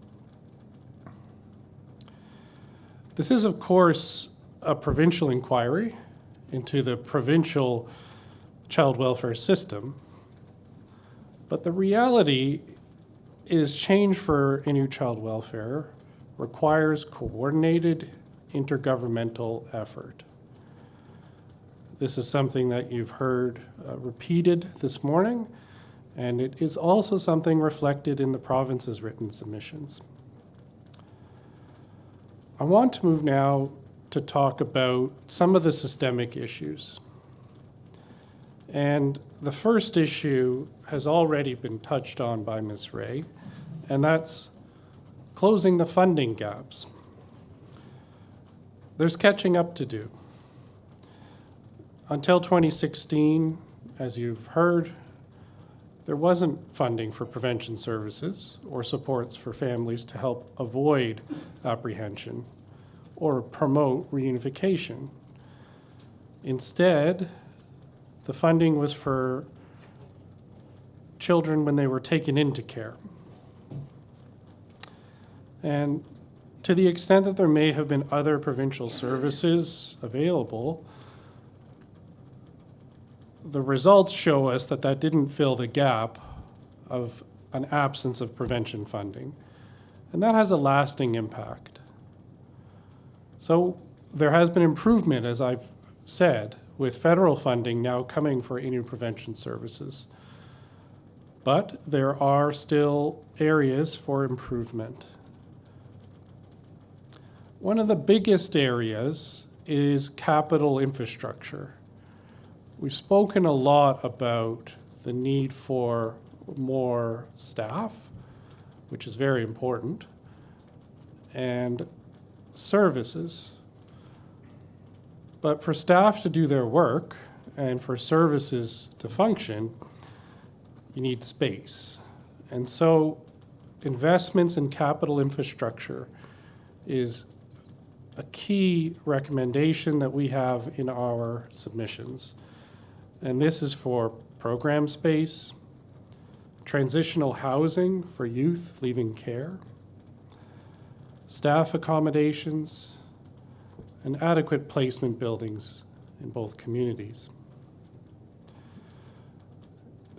This is, of course, a provincial inquiry into the provincial child welfare system, but the reality is change for Innu child welfare requires coordinated intergovernmental effort. This is something that you've heard repeated this morning, and it is also something reflected in the province's written submissions. I want to move now to talk about some of the systemic issues. And the first issue has already been touched on by Ms. Ray, and that's closing the funding gaps. There's catching up to do. Until 2016, as you've heard, there wasn't funding for prevention services or supports for families to help avoid apprehension or promote reunification. Instead, the funding was for children when they were taken into care. And to the extent that there may have been other provincial services available, the results show us that that didn't fill the gap of an absence of prevention funding. And that has a lasting impact. So there has been improvement, as I've said, with federal funding now coming for Innu prevention services. But there are still areas for improvement. One of the biggest areas is capital infrastructure. We've spoken a lot about the need for more staff, which is very important, and services. But for staff to do their work and for services to function, you need space. And so investments in capital infrastructure is a key recommendation that we have in our submissions. And this is for program space, transitional housing for youth leaving care, staff accommodations, and adequate placement buildings in both communities.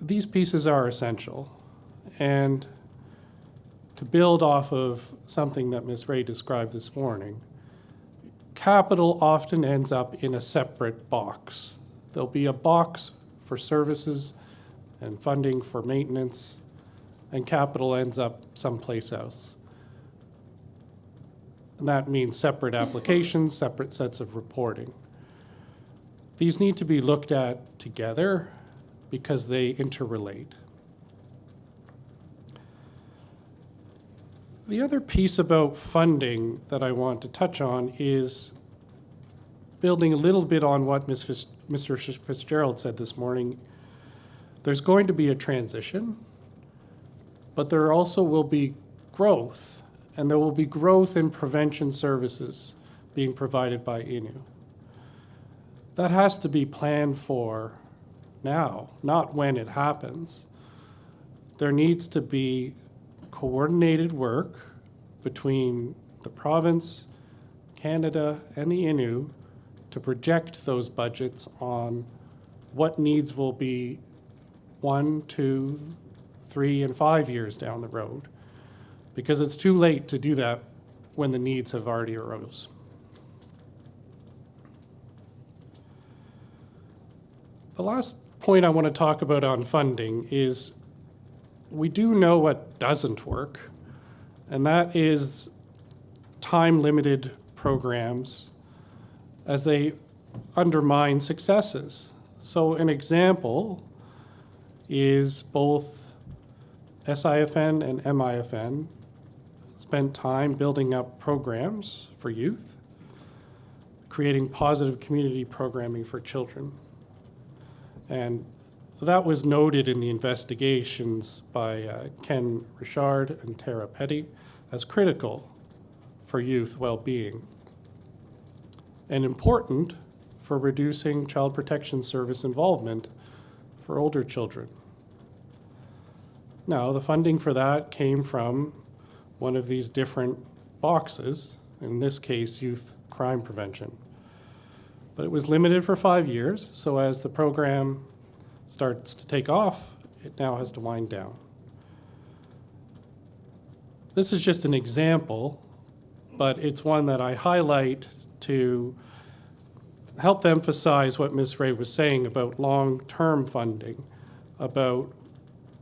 These pieces are essential. And to build off of something that Ms. Ray described this morning, capital often ends up in a separate box. There'll be a box for services and funding for maintenance, and capital ends up someplace else. And that means separate applications, separate sets of reporting. These need to be looked at together because they interrelate. The other piece about funding that I want to touch on is building a little bit on what Mr. Fitzgerald said this morning. There's going to be a transition, but there also will be growth, and there will be growth in prevention services being provided by Innu. That has to be planned for now, not when it happens. There needs to be coordinated work between the province, Canada, and the Innu to project those budgets on what needs will be 1, 2, 3, and 5 years down the road, because it's too late to do that when the needs have already arose. The last point I want to talk about on funding is we do know what doesn't work, and that is time-limited programs as they undermine successes. So an example is both SIFN and MIFN spent time building up programs for youth, creating positive community programming for children. And that was noted in the investigations by Ken Richard and Tara Petty as critical for youth well-being and important for reducing child protection service involvement for older children. Now, the funding for that came from one of these different boxes, in this case, youth crime prevention. But it was limited for 5 years, so as the program starts to take off, it now has to wind down. This is just an example, but it's one that I highlight to help emphasize what Ms. Ray was saying about long-term funding, about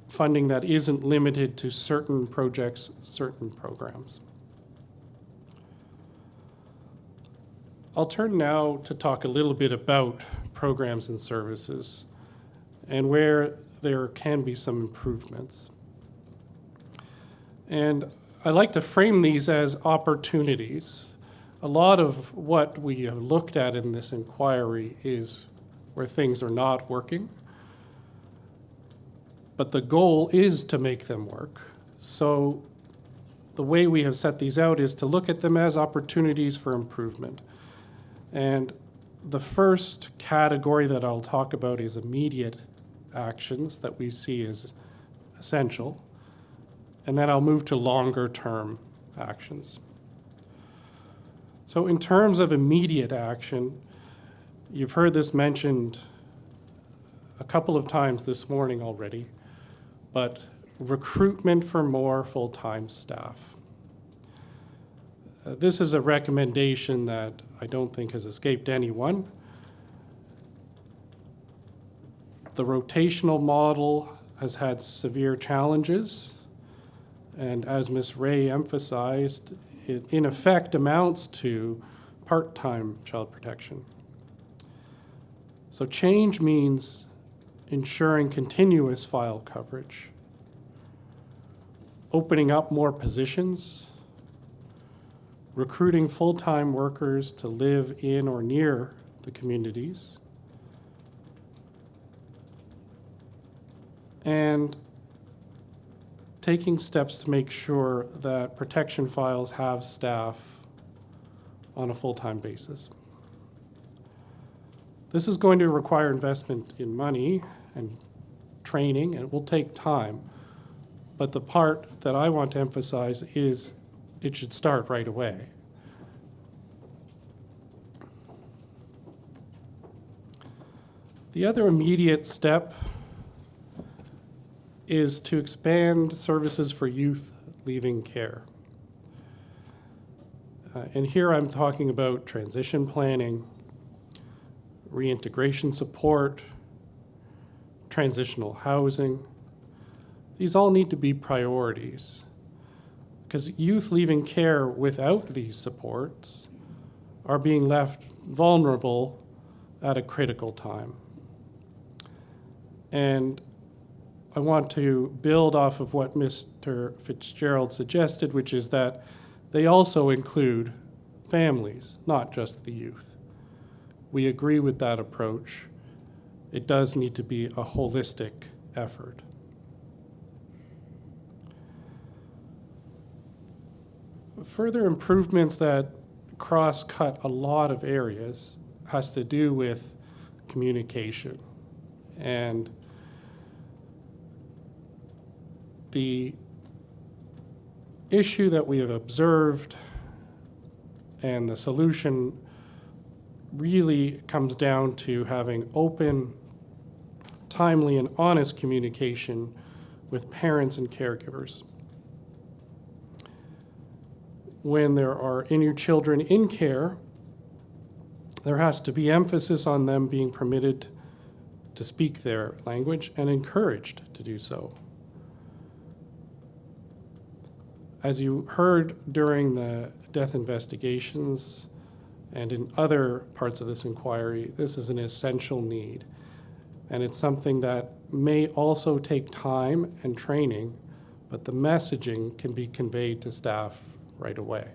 funding that isn't limited to certain projects, certain programs. I'll turn now to talk a little bit about programs and services and where there can be some improvements. And I like to frame these as opportunities. A lot of what we have looked at in this inquiry is where things are not working, but the goal is to make them work. So the way we have set these out is to look at them as opportunities for improvement. And the first category that I'll talk about is immediate actions that we see as essential. And then I'll move to longer term actions. So in terms of immediate action, you've heard this mentioned a couple of times this morning already, but recruitment for more full-time staff. This is a recommendation that I don't think has escaped anyone. The rotational model has had severe challenges, and as Ms. Ray emphasized, it in effect amounts to part-time child protection. So change means ensuring continuous file coverage, opening up more positions, recruiting full-time workers to live in or near the communities, and taking steps to make sure that protection files have staff on a full-time basis. This is going to require investment in money and training, and it will take time. But the part that I want to emphasize is it should start right away. The other immediate step is to expand services for youth leaving care. And here I'm talking about transition planning, reintegration support, transitional housing. These all need to be priorities, because youth leaving care without these supports are being left vulnerable at a critical time. And I want to build off of what Mr. Fitzgerald suggested, which is that they also include families, not just the youth. We agree with that approach. It does need to be a holistic effort. Further improvements that cross-cut a lot of areas has to do with communication. And the issue that we have observed and the solution really comes down to having open, timely, and honest communication with parents and caregivers. When there are Innu children in care, there has to be emphasis on them being permitted to speak their language and encouraged to do so. As you heard during the death investigations and in other parts of this inquiry, this is an essential need. And it's something that may also take time and training, but the messaging can be conveyed to staff right away.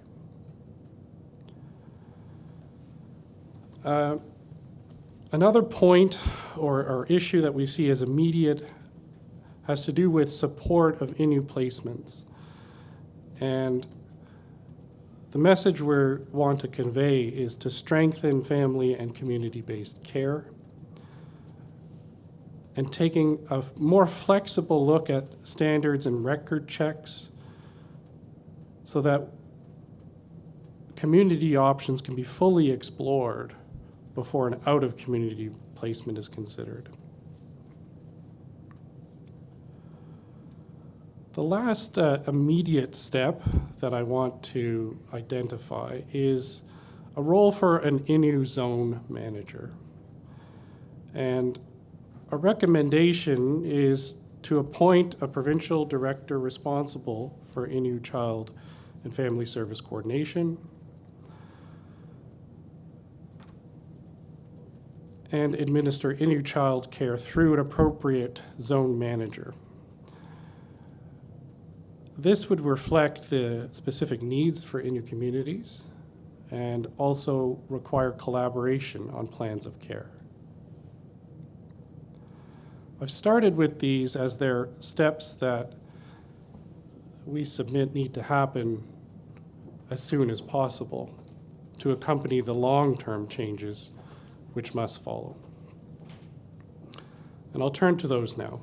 Another point or issue that we see as immediate has to do with support of Innu placements. And the message we want to convey is to strengthen family and community-based care and taking a more flexible look at standards and record checks so that community options can be fully explored before an out-of-community placement is considered. The last immediate step that I want to identify is a role for an Innu zone manager. And a recommendation is to appoint a provincial director responsible for Innu Child and Family Service Coordination, and administer Innu child care through an appropriate zone manager. This would reflect the specific needs for Innu communities and also require collaboration on plans of care. I've started with these as they're steps that we submit need to happen as soon as possible to accompany the long-term changes which must follow. And I'll turn to those now.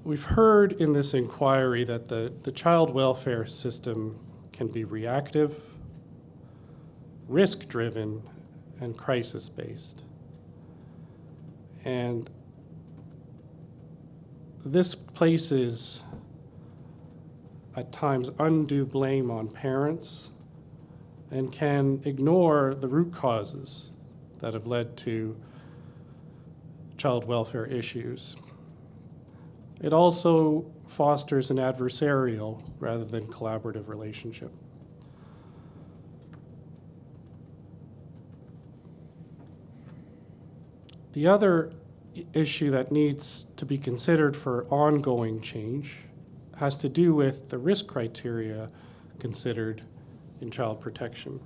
We've heard in this inquiry that the child welfare system can be reactive, risk-driven, and crisis-based. And this places, at times, undue blame on parents and can ignore the root causes that have led to child welfare issues. It also fosters an adversarial rather than collaborative relationship. The other issue that needs to be considered for ongoing change has to do with the risk criteria considered in child protection.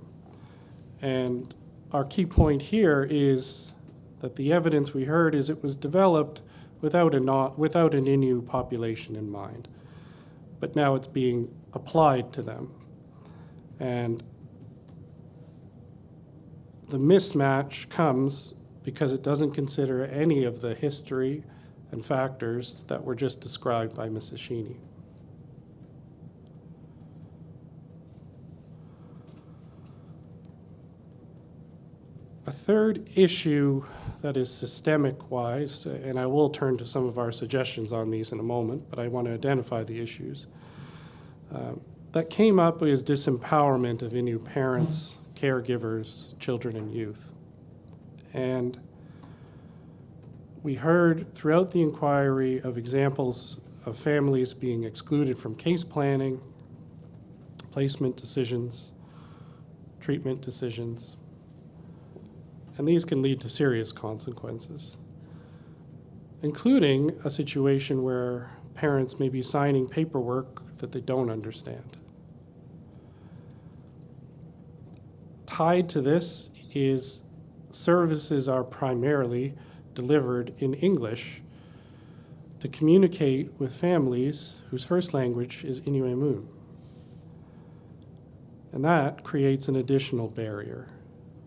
And our key point here is that the evidence we heard is it was developed without an Innu population in mind, but now it's being applied to them. And the mismatch comes because it doesn't consider any of the history and factors that were just described by Mrs. Sheeny. A third issue that is systemic-wise, and I will turn to some of our suggestions on these in a moment, but I want to identify the issues, that came up is disempowerment of Innu parents, caregivers, children, and youth. And we heard throughout the inquiry of examples of families being excluded from case planning, placement decisions, treatment decisions, and these can lead to serious consequences, including a situation where parents may be signing paperwork that they don't understand. Tied to this is services are primarily delivered in English to communicate with families whose first language is Innu. And that creates an additional barrier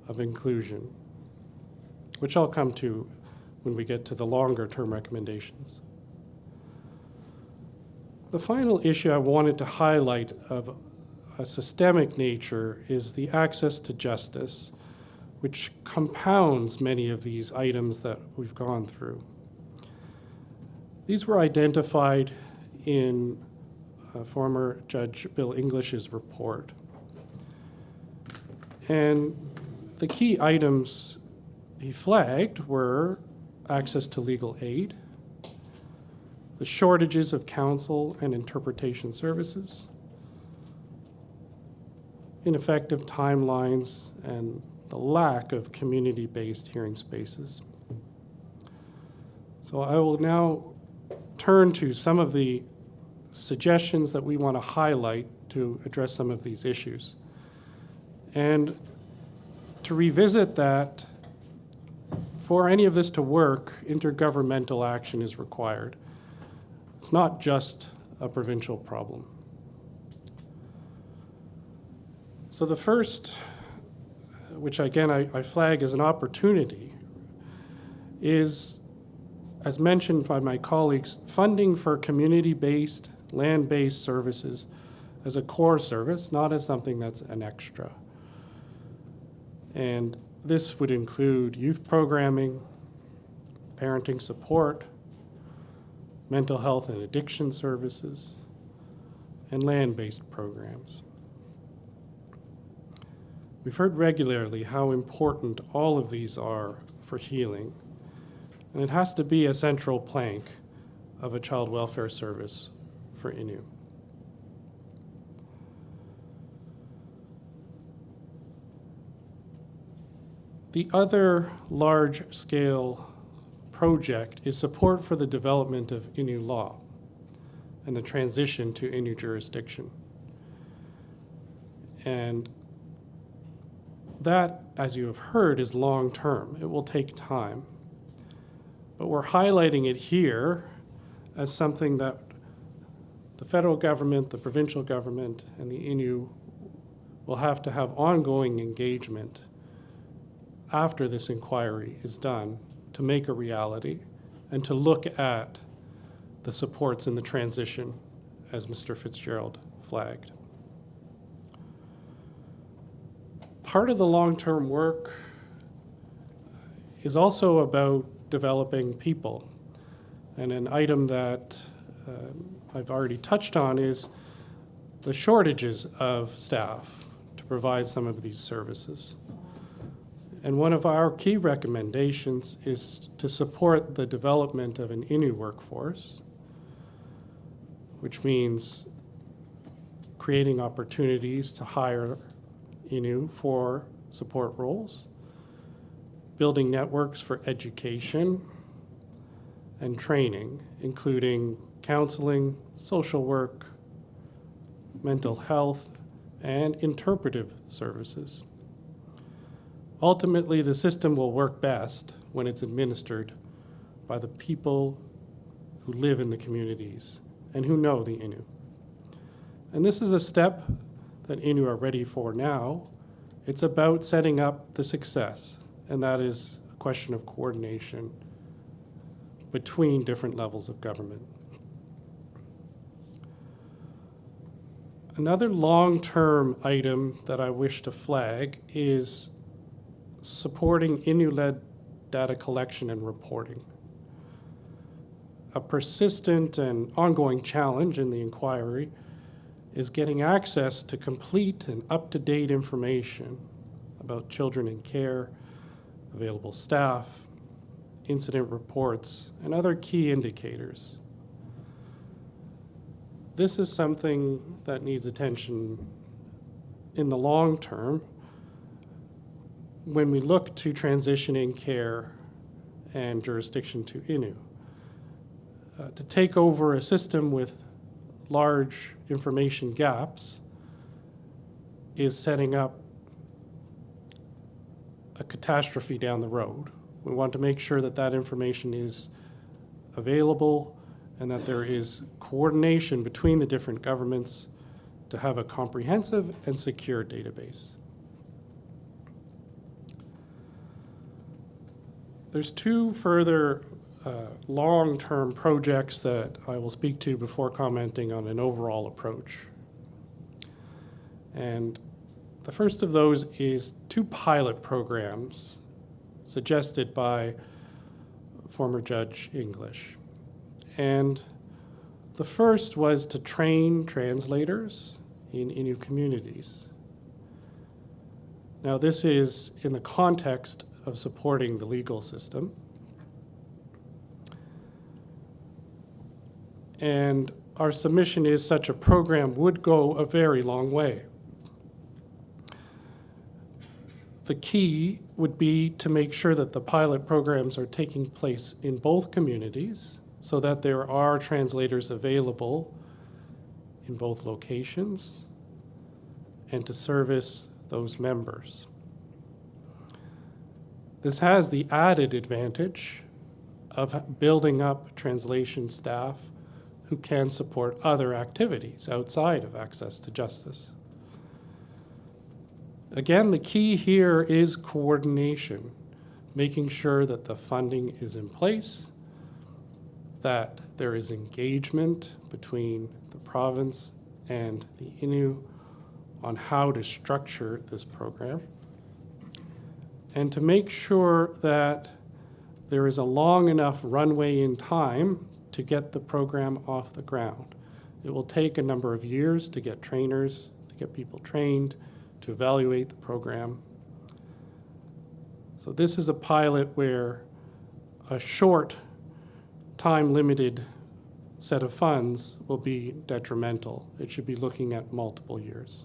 of inclusion, which I'll come to when we get to the longer term recommendations. The final issue I wanted to highlight of a systemic nature is the access to justice, which compounds many of these items that we've gone through. These were identified in former Judge Bill English's report. And the key items he flagged were access to legal aid, the shortages of counsel and interpretation services, ineffective timelines, and the lack of community-based hearing spaces. So I will now turn to some of the suggestions that we want to highlight to address some of these issues. And to revisit that, for any of this to work, intergovernmental action is required. It's not just a provincial problem. So the first, which again I flag as an opportunity, is, as mentioned by my colleagues, funding for community-based, land-based services as a core service, not as something that's an extra. And this would include youth programming, parenting support, mental health and addiction services, and land-based programs. We've heard regularly how important all of these are for healing, and it has to be a central plank of a child welfare service for Innu. The other large-scale project is support for the development of Innu law and the transition to Innu jurisdiction. And that, as you have heard, is long-term. It will take time. But we're highlighting it here as something that the federal government, the provincial government, and the Innu will have to have ongoing engagement after this inquiry is done to make a reality and to look at the supports in the transition, as Mr. Fitzgerald flagged. Part of the long-term work is also about developing people. And an item that I've already touched on is the shortages of staff to provide some of these services. And one of our key recommendations is to support the development of an Innu workforce, which means creating opportunities to hire Innu for support roles, building networks for education and training, including counseling, social work, mental health, and interpretive services. Ultimately, the system will work best when it's administered by the people who live in the communities and who know the Innu. And this is a step that Innu are ready for now. It's about setting up the success, and that is a question of coordination between different levels of government. Another long-term item that I wish to flag is supporting Innu-led data collection and reporting. A persistent and ongoing challenge in the inquiry is getting access to complete and up-to-date information about children in care, available staff, incident reports, and other key indicators. This is something that needs attention in the long term when we look to transitioning care and jurisdiction to Innu. To take over a system with large information gaps is setting up a catastrophe down the road. We want to make sure that that information is available and that there is coordination between the different governments to have a comprehensive and secure database. There's two further long-term projects that I will speak to before commenting on an overall approach. And the first of those is two pilot programs suggested by former Judge English. And the first was to train translators in Innu communities. Now, this is in the context of supporting the legal system. And our submission is such a program would go a very long way. The key would be to make sure that the pilot programs are taking place in both communities so that there are translators available in both locations and to service those members. This has the added advantage of building up translation staff who can support other activities outside of access to justice. Again, the key here is coordination, making sure that the funding is in place, that there is engagement between the province and the Innu on how to structure this program, and to make sure that there is a long enough runway in time to get the program off the ground. It will take a number of years to get trainers, to get people trained, to evaluate the program. So this is a pilot where a short, time-limited set of funds will be detrimental. It should be looking at multiple years.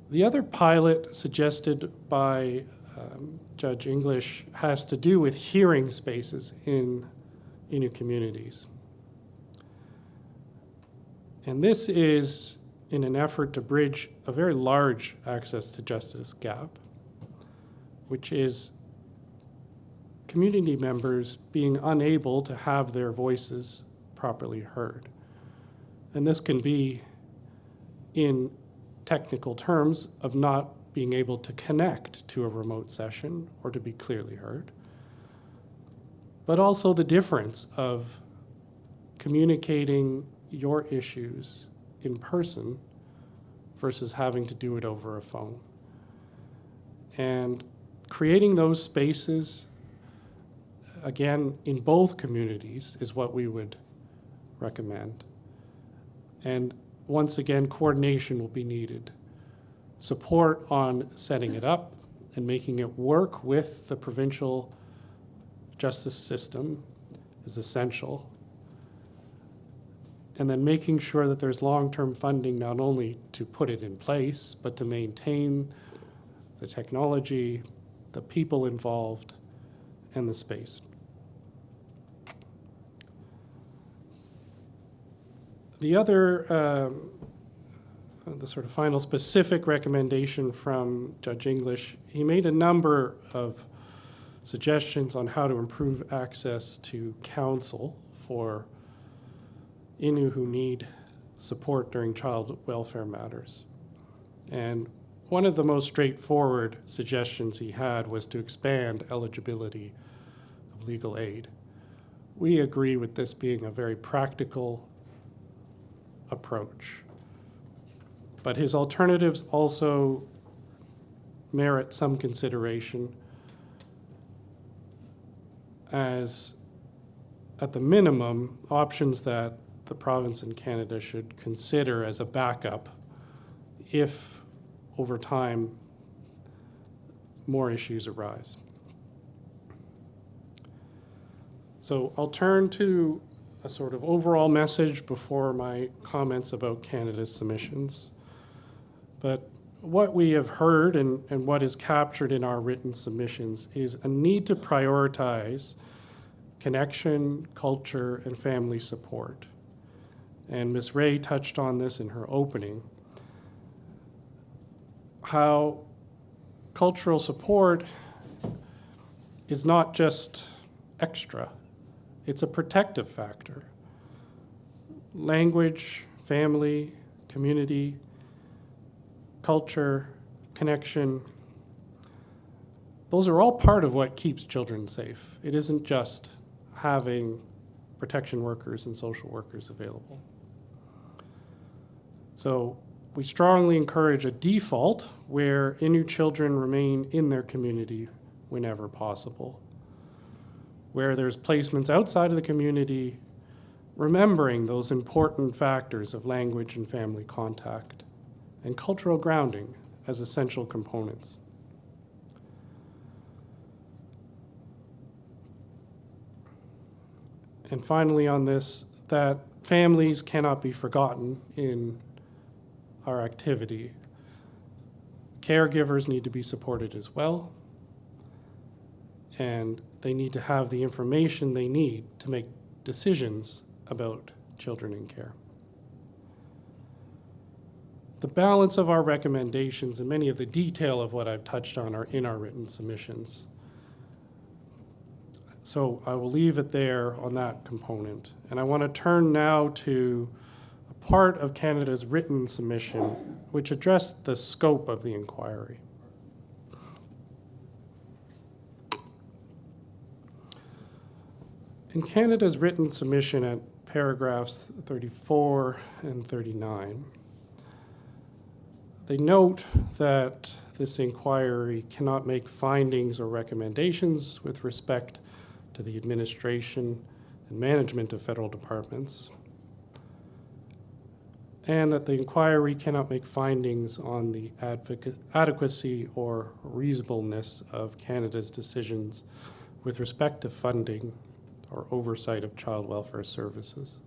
The other pilot suggested by Judge English has to do with hearing spaces in Innu communities. And this is in an effort to bridge a very large access to justice gap, which is community members being unable to have their voices properly heard. And this can be in technical terms of not being able to connect to a remote session or to be clearly heard, but also the difference of communicating your issues in person versus having to do it over a phone. And creating those spaces, again, in both communities is what we would recommend. And once again, coordination will be needed. Support on setting it up and making it work with the provincial justice system is essential. And then making sure that there's long-term funding not only to put it in place, but to maintain the technology, the people involved, and the space. The other, the sort of final specific recommendation from Judge English, he made a number of suggestions on how to improve access to counsel for Innu who need support during child welfare matters. And one of the most straightforward suggestions he had was to expand eligibility of legal aid. We agree with this being a very practical approach. But his alternatives also merit some consideration, as at the minimum, options that the province and Canada should consider as a backup if over time more issues arise. So I'll turn to a sort of overall message before my comments about Canada's submissions. But what we have heard and what is captured in our written submissions is a need to prioritize connection, culture, and family support. And Ms. Ray touched on this in her opening, how cultural support is not just extra, it's a protective factor. Language, family, community, culture, connection, those are all part of what keeps children safe. It isn't just having protection workers and social workers available. So we strongly encourage a default where Innu children remain in their community whenever possible. Where there's placements outside of the community, remembering those important factors of language and family contact and cultural grounding as essential components. And finally on this, that families cannot be forgotten in our activity. Caregivers need to be supported as well, and they need to have the information they need to make decisions about children in care. The balance of our recommendations and many of the detail of what I've touched on are in our written submissions. So I will leave it there on that component. And I want to turn now to a part of Canada's written submission which addressed the scope of the inquiry. In Canada's written submission at paragraphs 34 and 39. They note that this inquiry cannot make findings or recommendations with respect to the administration and management of federal departments, and that the inquiry cannot make findings on the adequacy or reasonableness of Canada's decisions with respect to funding or oversight of child welfare services.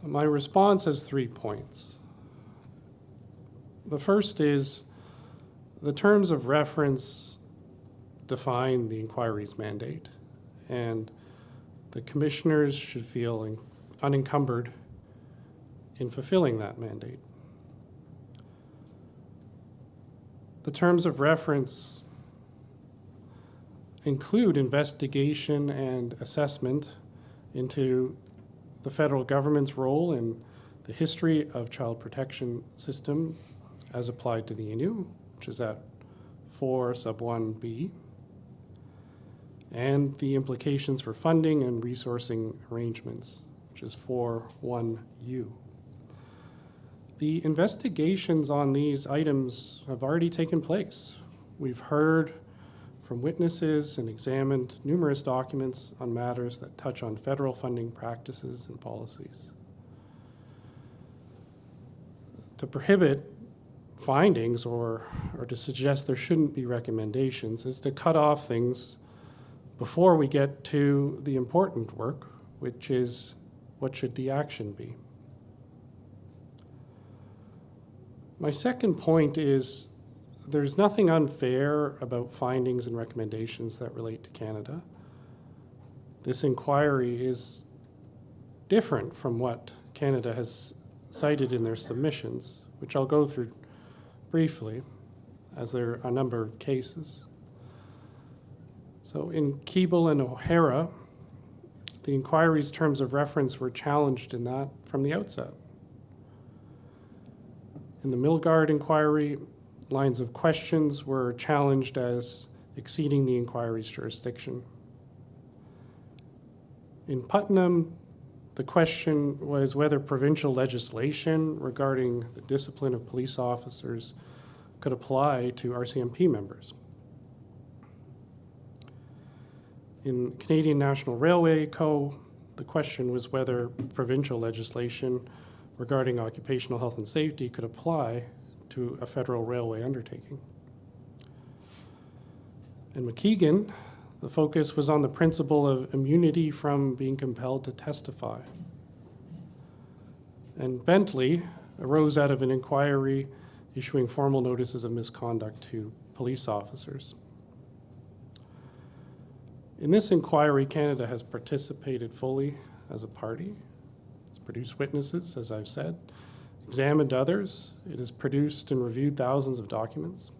My response has 3 points. The first is the terms of reference define the inquiry's mandate, and the commissioners should feel unencumbered in fulfilling that mandate. The terms of reference include investigation and assessment into the federal government's role in the history of child protection system as applied to the Innu, which is at 4 sub 1b, and the implications for funding and resourcing arrangements, which is 4.1u. The investigations on these items have already taken place. We've heard from witnesses and examined numerous documents on matters that touch on federal funding practices and policies. To prohibit findings or to suggest there shouldn't be recommendations is to cut off things before we get to the important work, which is what should the action be. My second point is there's nothing unfair about findings and recommendations that relate to Canada. This inquiry is different from what Canada has cited in their submissions, which I'll go through briefly, as there are a number of cases. So in Keeble and O'Hara, the inquiry's terms of reference were challenged in that from the outset. In the Milgard inquiry, lines of questions were challenged as exceeding the inquiry's jurisdiction. In Putnam, the question was whether provincial legislation regarding the discipline of police officers could apply to RCMP members. In Canadian National Railway Co., the question was whether provincial legislation regarding occupational health and safety could apply to a federal railway undertaking. In McKeegan, the focus was on the principle of immunity from being compelled to testify. And Bentley arose out of an inquiry issuing formal notices of misconduct to police officers. In this inquiry, Canada has participated fully as a party. It's produced witnesses, as I've said, examined others. It has produced and reviewed thousands of documents.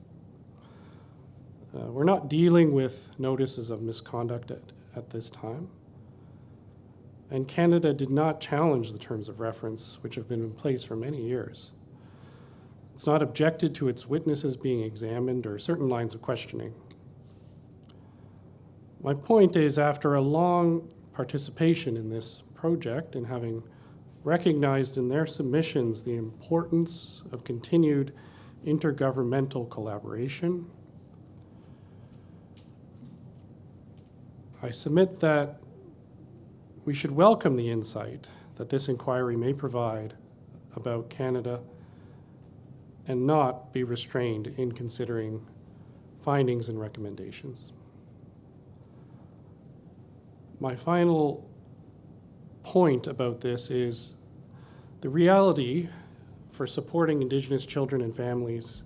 We're not dealing with notices of misconduct at this time. And Canada did not challenge the terms of reference, which have been in place for many years. It's not objected to its witnesses being examined or certain lines of questioning. My point is, after a long participation in this project and having recognized in their submissions the importance of continued intergovernmental collaboration, I submit that we should welcome the insight that this inquiry may provide about Canada and not be restrained in considering findings and recommendations. My final point about this is the reality for supporting Indigenous children and families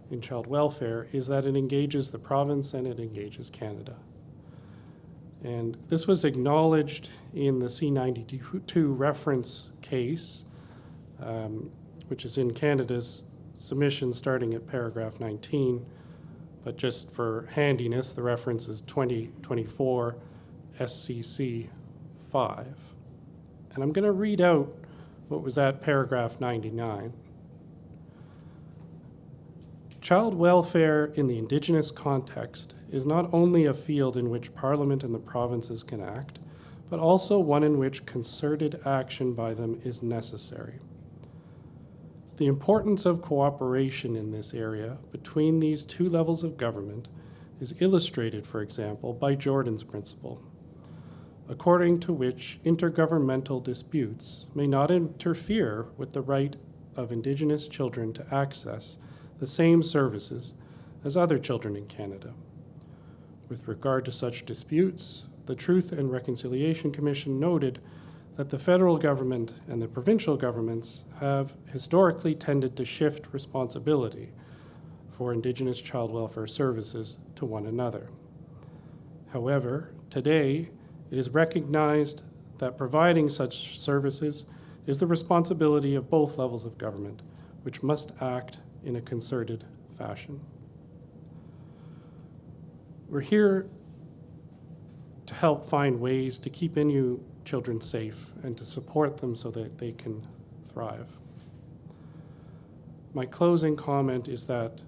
in child welfare is that it engages the province and it engages Canada. And this was acknowledged in the C-92 reference case, which is in Canada's submission starting at paragraph 19. But just for handiness, the reference is 2024 SCC 5. And I'm going to read out what was at paragraph 99. Child welfare in the Indigenous context is not only a field in which Parliament and the provinces can act, but also one in which concerted action by them is necessary. The importance of cooperation in this area between these two levels of government is illustrated, for example, by Jordan's principle, according to which intergovernmental disputes may not interfere with the right of Indigenous children to access the same services as other children in Canada. With regard to such disputes, the Truth and Reconciliation Commission noted that the federal government and the provincial governments have historically tended to shift responsibility for Indigenous child welfare services to one another. However, today, it is recognized that providing such services is the responsibility of both levels of government, which must act in a concerted fashion. We're here to help find ways to keep Innu children safe and to support them so that they can thrive. My closing comment is that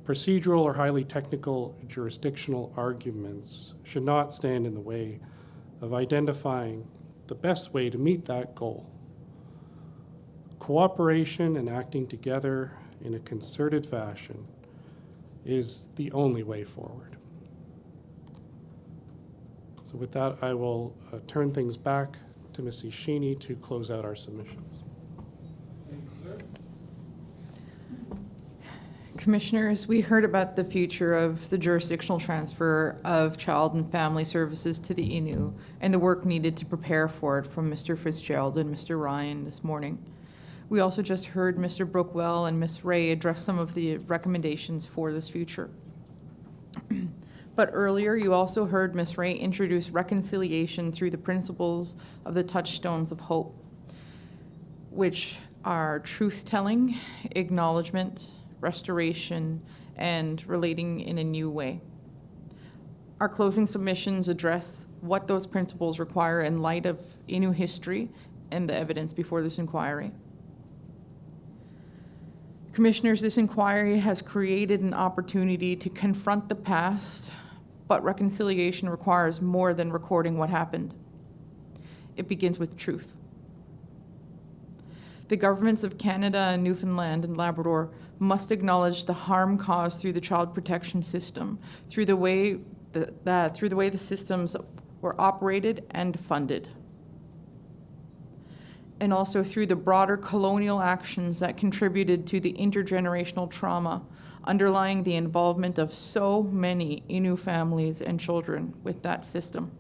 procedural or highly technical jurisdictional arguments should not stand in the way of identifying the best way to meet that goal. Cooperation and acting together in a concerted fashion is the only way forward. So with that, I will turn things back to Ms. Ishini to close out our submissions. Commissioners, we heard about the future of the jurisdictional transfer of child and family services to the Innu and the work needed to prepare for it from Mr. Fitzgerald and Mr. Ryan this morning. We also just heard Mr. Brookwell and Ms. Ray address some of the recommendations for this future. But earlier, you also heard Ms. Ray introduce reconciliation through the principles of the touchstones of hope, which are truth-telling, acknowledgement, restoration, and relating in a new way. Our closing submissions address what those principles require in light of Innu history and the evidence before this inquiry. Commissioners, this inquiry has created an opportunity to confront the past, but reconciliation requires more than recording what happened. It begins with truth. The governments of Canada and Newfoundland and Labrador must acknowledge the harm caused through the child protection system, through the way the systems were operated and funded, and also through the broader colonial actions that contributed to the intergenerational trauma underlying the involvement of so many Innu families and children with that system.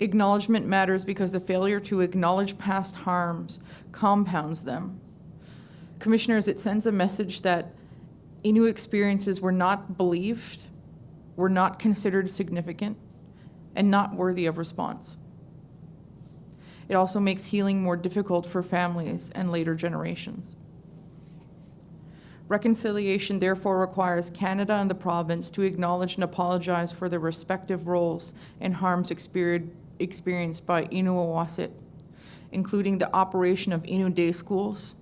Acknowledgement matters because the failure to acknowledge past harms compounds them. Commissioners, it sends a message that Innu experiences were not believed, were not considered significant, and not worthy of response. It also makes healing more difficult for families and later generations. Reconciliation therefore requires Canada and the province to acknowledge and apologize for their respective roles and harms experienced by Innu Owasit, including the operation of Innu day schools,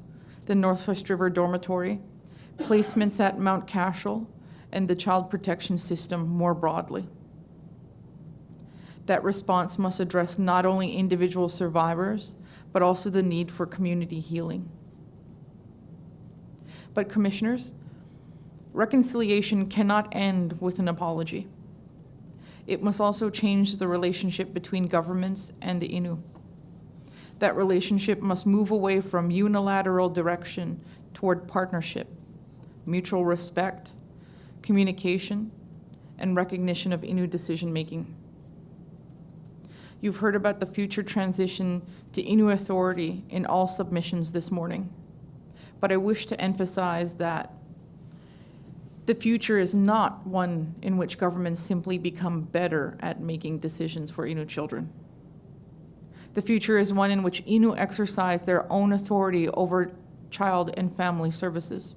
the Northwest River Dormitory, placements at Mount Cashel, and the child protection system more broadly. That response must address not only individual survivors, but also the need for community healing. But commissioners, reconciliation cannot end with an apology. It must also change the relationship between governments and the Innu. That relationship must move away from unilateral direction toward partnership, mutual respect, communication, and recognition of Innu decision-making. You've heard about the future transition to Innu authority in all submissions this morning. But I wish to emphasize that the future is not one in which governments simply become better at making decisions for Innu children. The future is one in which Innu exercise their own authority over child and family services.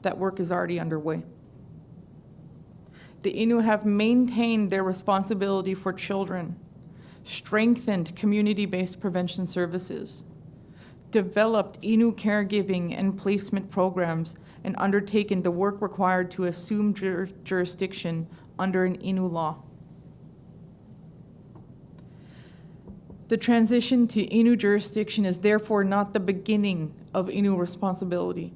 That work is already underway. The Innu have maintained their responsibility for children, strengthened community-based prevention services, developed Innu caregiving and placement programs, and undertaken the work required to assume jurisdiction under an Innu law. The transition to Innu jurisdiction is therefore not the beginning of Innu responsibility.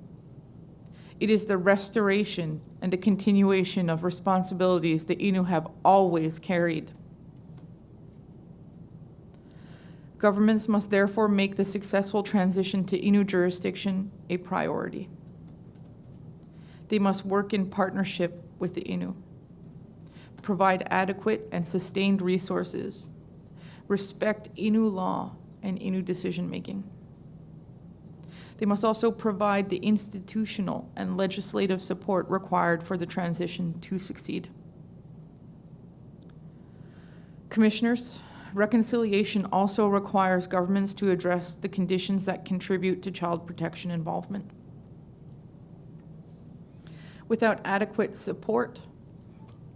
It is the restoration and the continuation of responsibilities that Innu have always carried. Governments must therefore make the successful transition to Innu jurisdiction a priority. They must work in partnership with the Innu, provide adequate and sustained resources, respect Innu law and Innu decision-making. They must also provide the institutional and legislative support required for the transition to succeed. Commissioners, reconciliation also requires governments to address the conditions that contribute to child protection involvement. Without adequate support,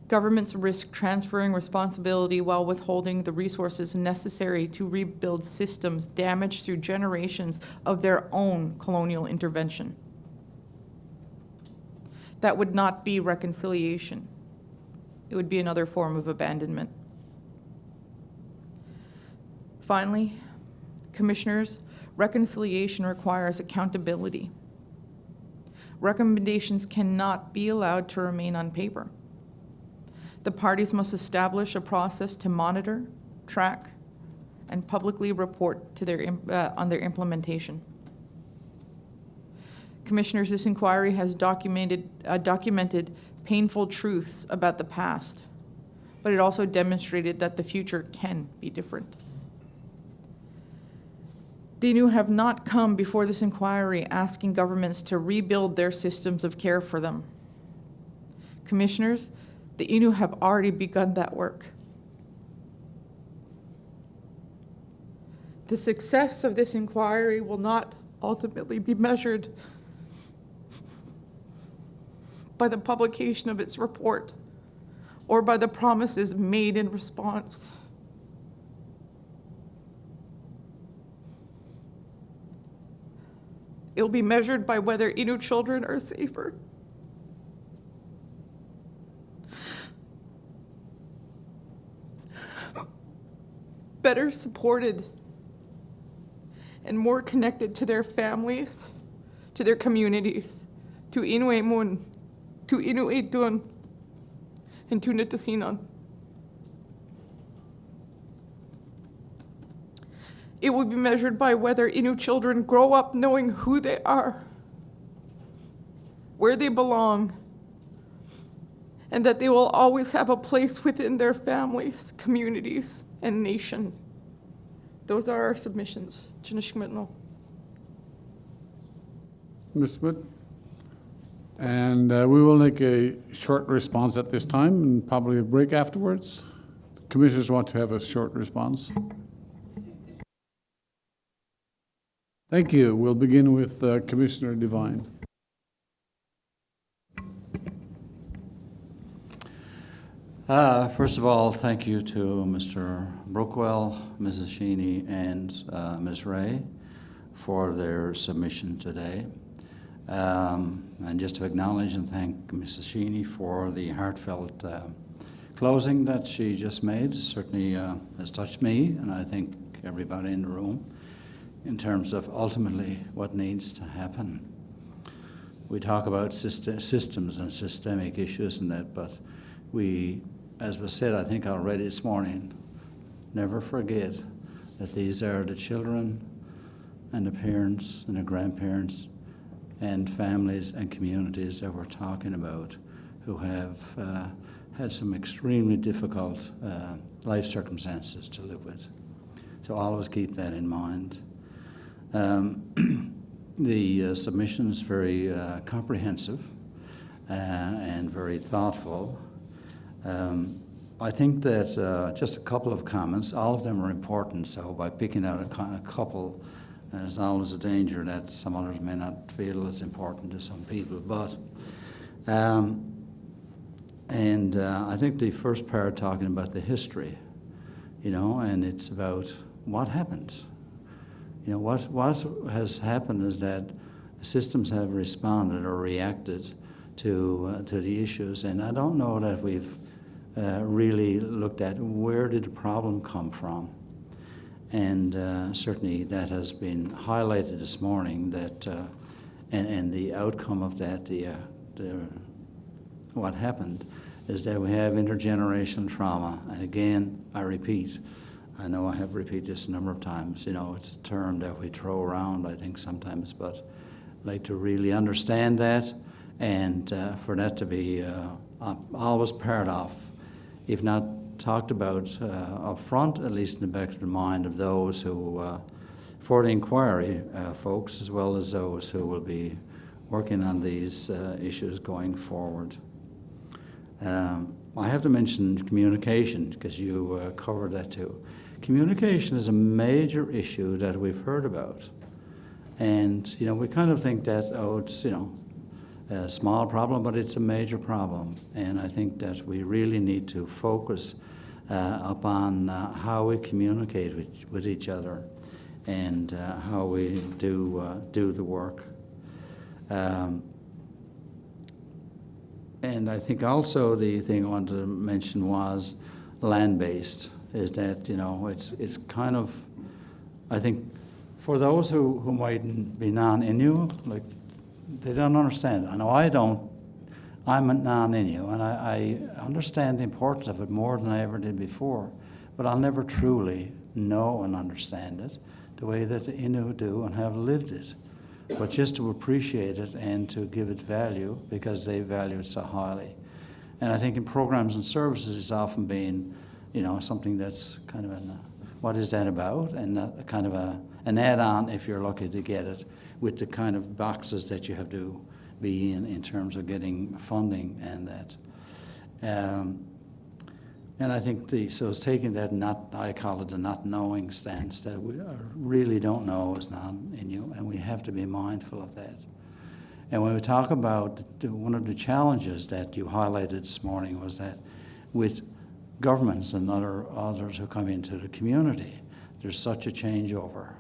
governments risk transferring responsibility while withholding the resources necessary to rebuild systems damaged through generations of their own colonial intervention. That would not be reconciliation. It would be another form of abandonment. Finally, commissioners, reconciliation requires accountability. Recommendations cannot be allowed to remain on paper. The parties must establish a process to monitor, track, and publicly report to on their implementation. Commissioners, this inquiry has documented painful truths about the past, but it also demonstrated that the future can be different. The Innu have not come before this inquiry asking governments to rebuild their systems of care for them. Commissioners, the Innu have already begun that work. The success of this inquiry will not ultimately be measured by the publication of its report or by the promises made in response. It will be measured by whether Innu children are safer, better supported, and more connected to their families, to their communities, to Innu Emun, to Innu Etun, and to Nitasinan. It will be measured by whether Innu children grow up knowing who they are, where they belong, and that they will always have a place within their families, communities, and nation. Those are our submissions. Ms. Smith? And we will make a short response at this time and probably a break afterwards. Commissioners want to have a short response. Thank you. We'll begin with Commissioner Devine. First of all, thank you to Mr. Brookwell, Mrs. Sheeny, and Ms. Ray for their submission today. And just to acknowledge and thank Mrs. Sheeny for the heartfelt closing that she just made. Certainly has touched me, and I think everybody in the room, in terms of ultimately what needs to happen. We talk about systems and systemic issues and that, but we, as was said, I think already this morning, never forget that these are the children and the parents and the grandparents and families and communities that we're talking about who have had some extremely difficult life circumstances to live with. So always keep that in mind. The submission is very comprehensive and very thoughtful. I think that just a couple of comments, all of them are important, so by picking out a couple, there's always a danger that some others may not feel as important to some people. But, I think the first part talking about the history, and it's about what happened. What has happened is that systems have responded or reacted to the issues, and I don't know that we've really looked at where did the problem come from. And certainly that has been highlighted this morning, that and the outcome of that, what happened is that we have intergenerational trauma. And again, I repeat, I know I have repeated this a number of times, it's a term that we throw around, I think, sometimes, but I'd like to really understand that, and for that to be always part of, if not talked about up front, at least in the back of the mind of those who, for the inquiry folks, as well as those who will be working on these issues going forward. I have to mention communication, because you covered that too. Communication is a major issue that we've heard about. And, we kind of think that, it's, a small problem, but it's a major problem. And I think that we really need to focus upon how we communicate with each other and how we do the work. And I think also the thing I wanted to mention was land-based, is that, it's kind of, I think, for those who might be non-Innu, like, they don't understand. I know I don't. I'm a non-Innu, and I understand the importance of it more than I ever did before, but I'll never truly know and understand it the way that the Innu do and have lived it. But just to appreciate it and to give it value, because they value it so highly. And I think in programs and services, it's often been, something that's kind of what is that about? And kind of an add-on, if you're lucky to get it, with the kind of boxes that you have to be in terms of getting funding and that. And I think so it's taking that I call it the not knowing stance, that we really don't know is not in you, and we have to be mindful of that. And when we talk about one of the challenges that you highlighted this morning was that with governments and others who come into the community, there's such a changeover,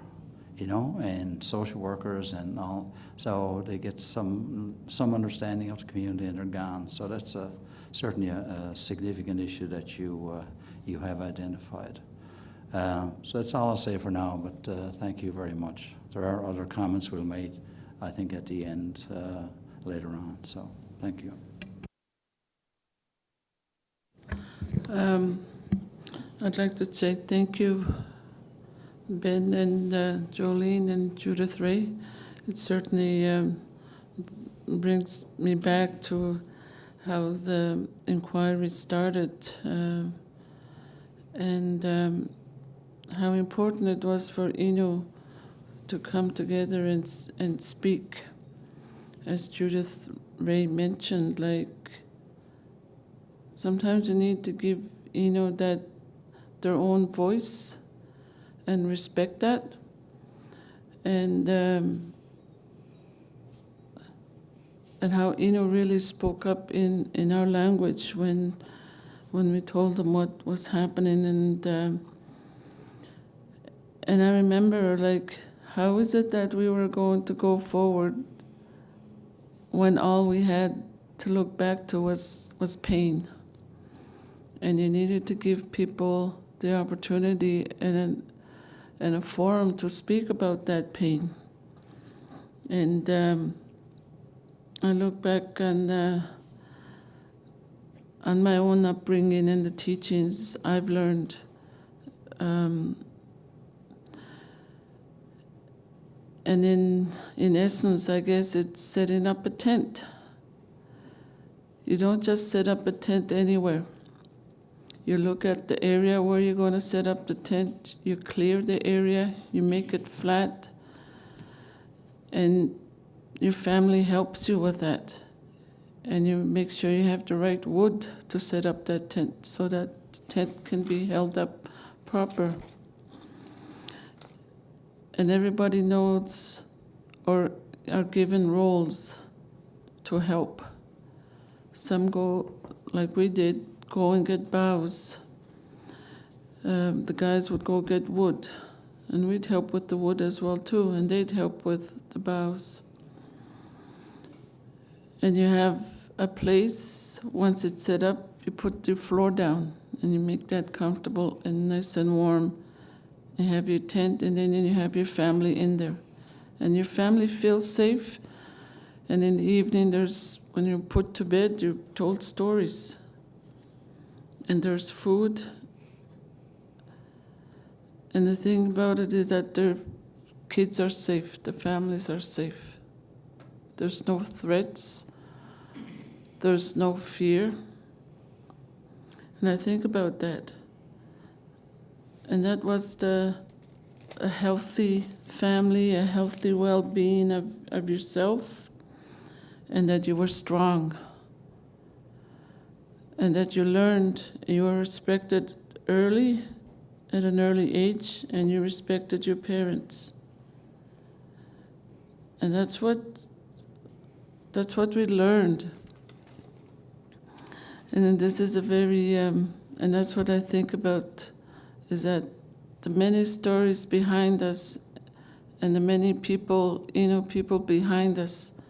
and social workers and all, so they get some understanding of the community and they're gone. So that's certainly a significant issue that you have identified. So that's all I'll say for now, but thank you very much. There are other comments we'll make, I think, at the end later on, so thank you. I'd like to say thank you, Ben and Jolene and Judith Ray. It certainly brings me back to how the inquiry started and how important it was for Innu to come together and speak. As Judith Ray mentioned, like, sometimes you need to give Innu their own voice and respect that. And how Innu really spoke up in our language when we told them what was happening. And I remember, like, how is it that we were going to go forward when all we had to look back to was pain? And you needed to give people the opportunity and a forum to speak about that pain. And I look back on my own upbringing and the teachings I've learned. And in essence, I guess it's setting up a tent. You don't just set up a tent anywhere. You look at the area where you're going to set up the tent, you clear the area, you make it flat, and your family helps you with that. And you make sure you have the right wood to set up that tent so that the tent can be held up proper. And everybody knows or are given roles to help. Some go, like we did, go and get boughs. The guys would go get wood, and we'd help with the wood as well too, and they'd help with the boughs. And you have a place, once it's set up, you put your floor down, and you make that comfortable and nice and warm, You have your tent, and then you have your family in there. And your family feels safe. And in the evening, when you're put to bed, you're told stories. And there's food. And the thing about it is that their kids are safe, the families are safe. There's no threats. There's no fear. And I think about that. And that was a healthy family, a healthy well-being of yourself, and that you were strong. And that you learned, you were respected early, at an early age, and you respected your parents. And that's what we learned. And then this is a very, and that's what I think about, is that the many stories behind us and the many people, people behind us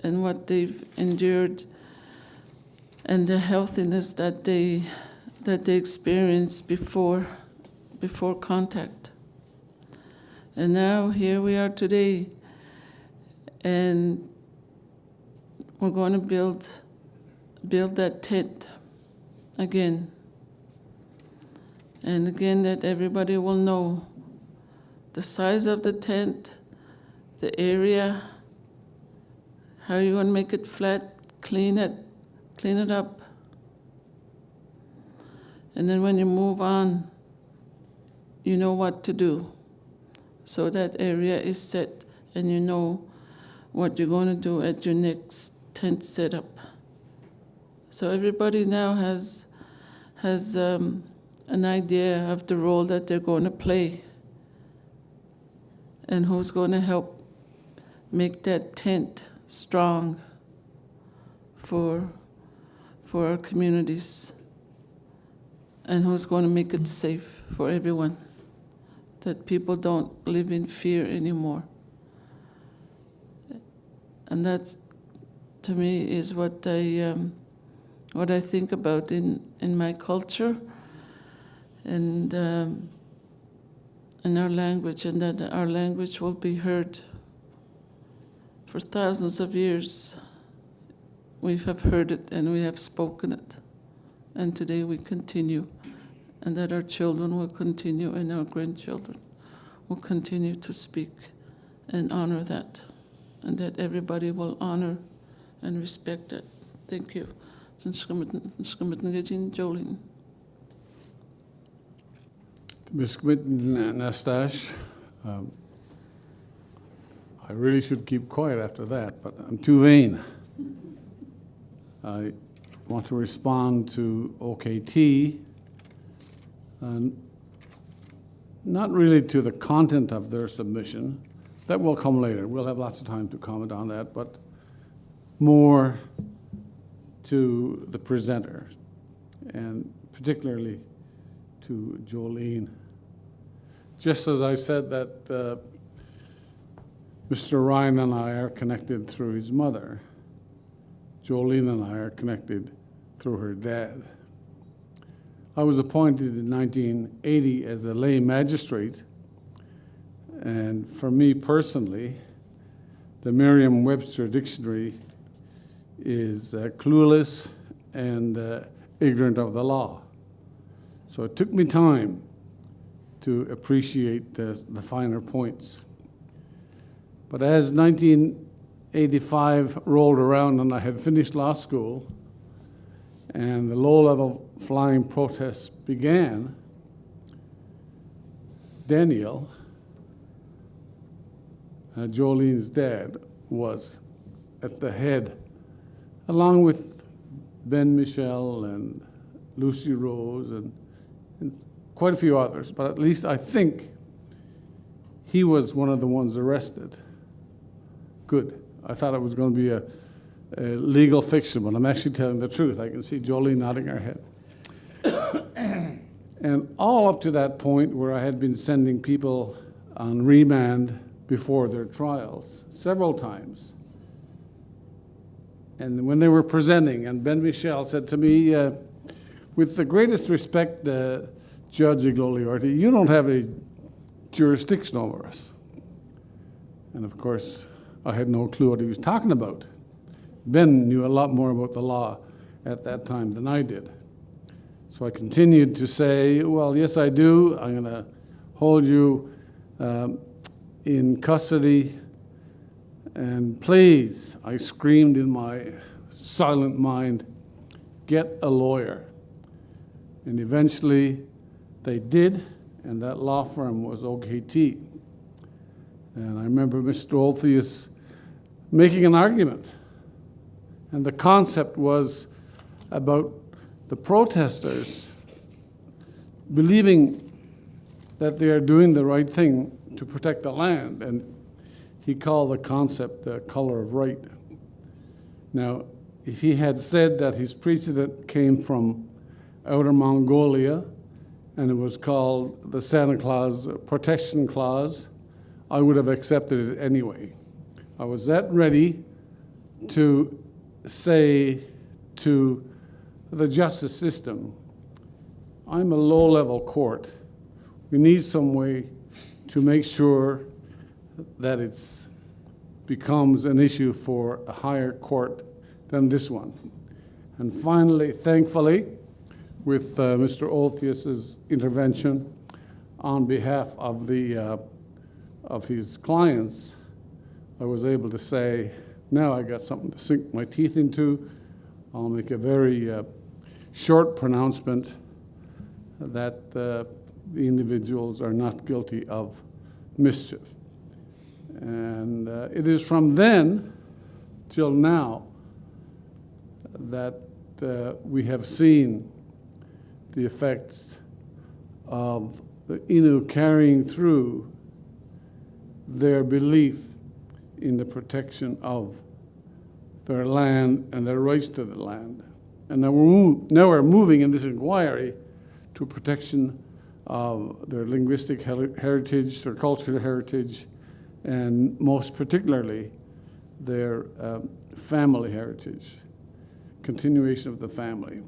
and what they've endured and the healthiness that they experienced before contact. And now here we are today, and we're going to build that tent again. And again, that everybody will know the size of the tent, the area, how you're going to make it flat, clean it up. And then when you move on, you know what to do. So that area is set, and you know what you're going to do at your next tent setup. So everybody now has an idea of the role that they're going to play and who's going to help make that tent strong for our communities, and who's going to make it safe for everyone, that people don't live in fear anymore. And that, to me, is what I think about in my culture and in our language, and that our language will be heard for thousands of years. We have heard it and we have spoken it, and today we continue, and that our children will continue and our grandchildren will continue to speak and honor that, and that everybody will honor and respect it. Thank you. Jolene. Ms. Nastash, I really should keep quiet after that, but I'm too vain. I want to respond to OKT, not really to the content of their submission. That will come later. We'll have lots of time to comment on that, but more to the presenter, and particularly to Jolene. Just as I said that Mr. Ryan and I are connected through his mother, Jolene and I are connected through her dad. I was appointed in 1980 as a lay magistrate, and for me personally, the Merriam-Webster dictionary is clueless and ignorant of the law. So it took me time to appreciate the finer points. But as 1985 rolled around and I had finished law school and the low-level flying protests began, Daniel, Jolene's dad, was at the head, along with Ben Michel and Lucy Rose and quite a few others, but at least I think he was one of the ones arrested. Good. I thought it was going to be a legal fiction, but I'm actually telling the truth. I can see Jolene nodding her head. And all up to that point where I had been sending people on remand before their trials several times. And when they were presenting, and Ben Michel said to me, with the greatest respect, Judge Igloliorti, you don't have a jurisdiction over us. And of course, I had no clue what he was talking about. Ben knew a lot more about the law at that time than I did. So I continued to say, well, yes, I do. I'm going to hold you in custody. And please, I screamed in my silent mind, get a lawyer. And eventually they did, and that law firm was OKT. And I remember Mr. Olthius making an argument. And the concept was about the protesters believing that they are doing the right thing to protect the land. And he called the concept the color of right. Now, if he had said that his precedent came from Outer Mongolia and it was called the Santa Claus Protection Clause, I would have accepted it anyway. I was that ready to say to the justice system, I'm a low-level court. We need some way to make sure that it becomes an issue for a higher court than this one. And finally, thankfully, with Mr. Olthius's intervention on behalf of his clients, I was able to say, now I got something to sink my teeth into. I'll make a very short pronouncement that the individuals are not guilty of mischief. And it is from then till now that we have seen the effects of the Innu carrying through their belief in the protection of their land and their rights to the land. And now we're moving in this inquiry to protection of their linguistic heritage, their cultural heritage, and most particularly their family heritage, continuation of the family.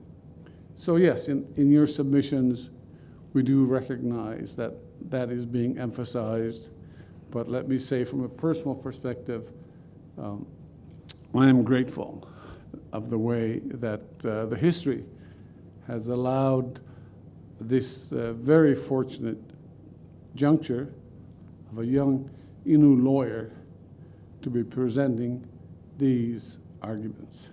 So yes, in your submissions, we do recognize that that is being emphasized, but let me say from a personal perspective, I am grateful of the way that the history has allowed this very fortunate juncture of a young Innu lawyer to be presenting these arguments.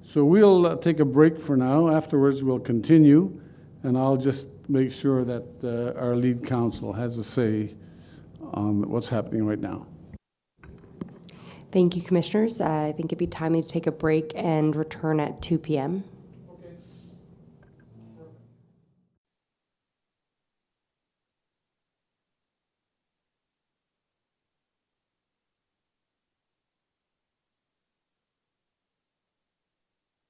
So we'll take a break for now. Afterwards, we'll continue, and I'll just make sure that our lead counsel has a say on what's happening right now. Thank you, Commissioners. I think it'd be timely to take a break and return at 2 p.m.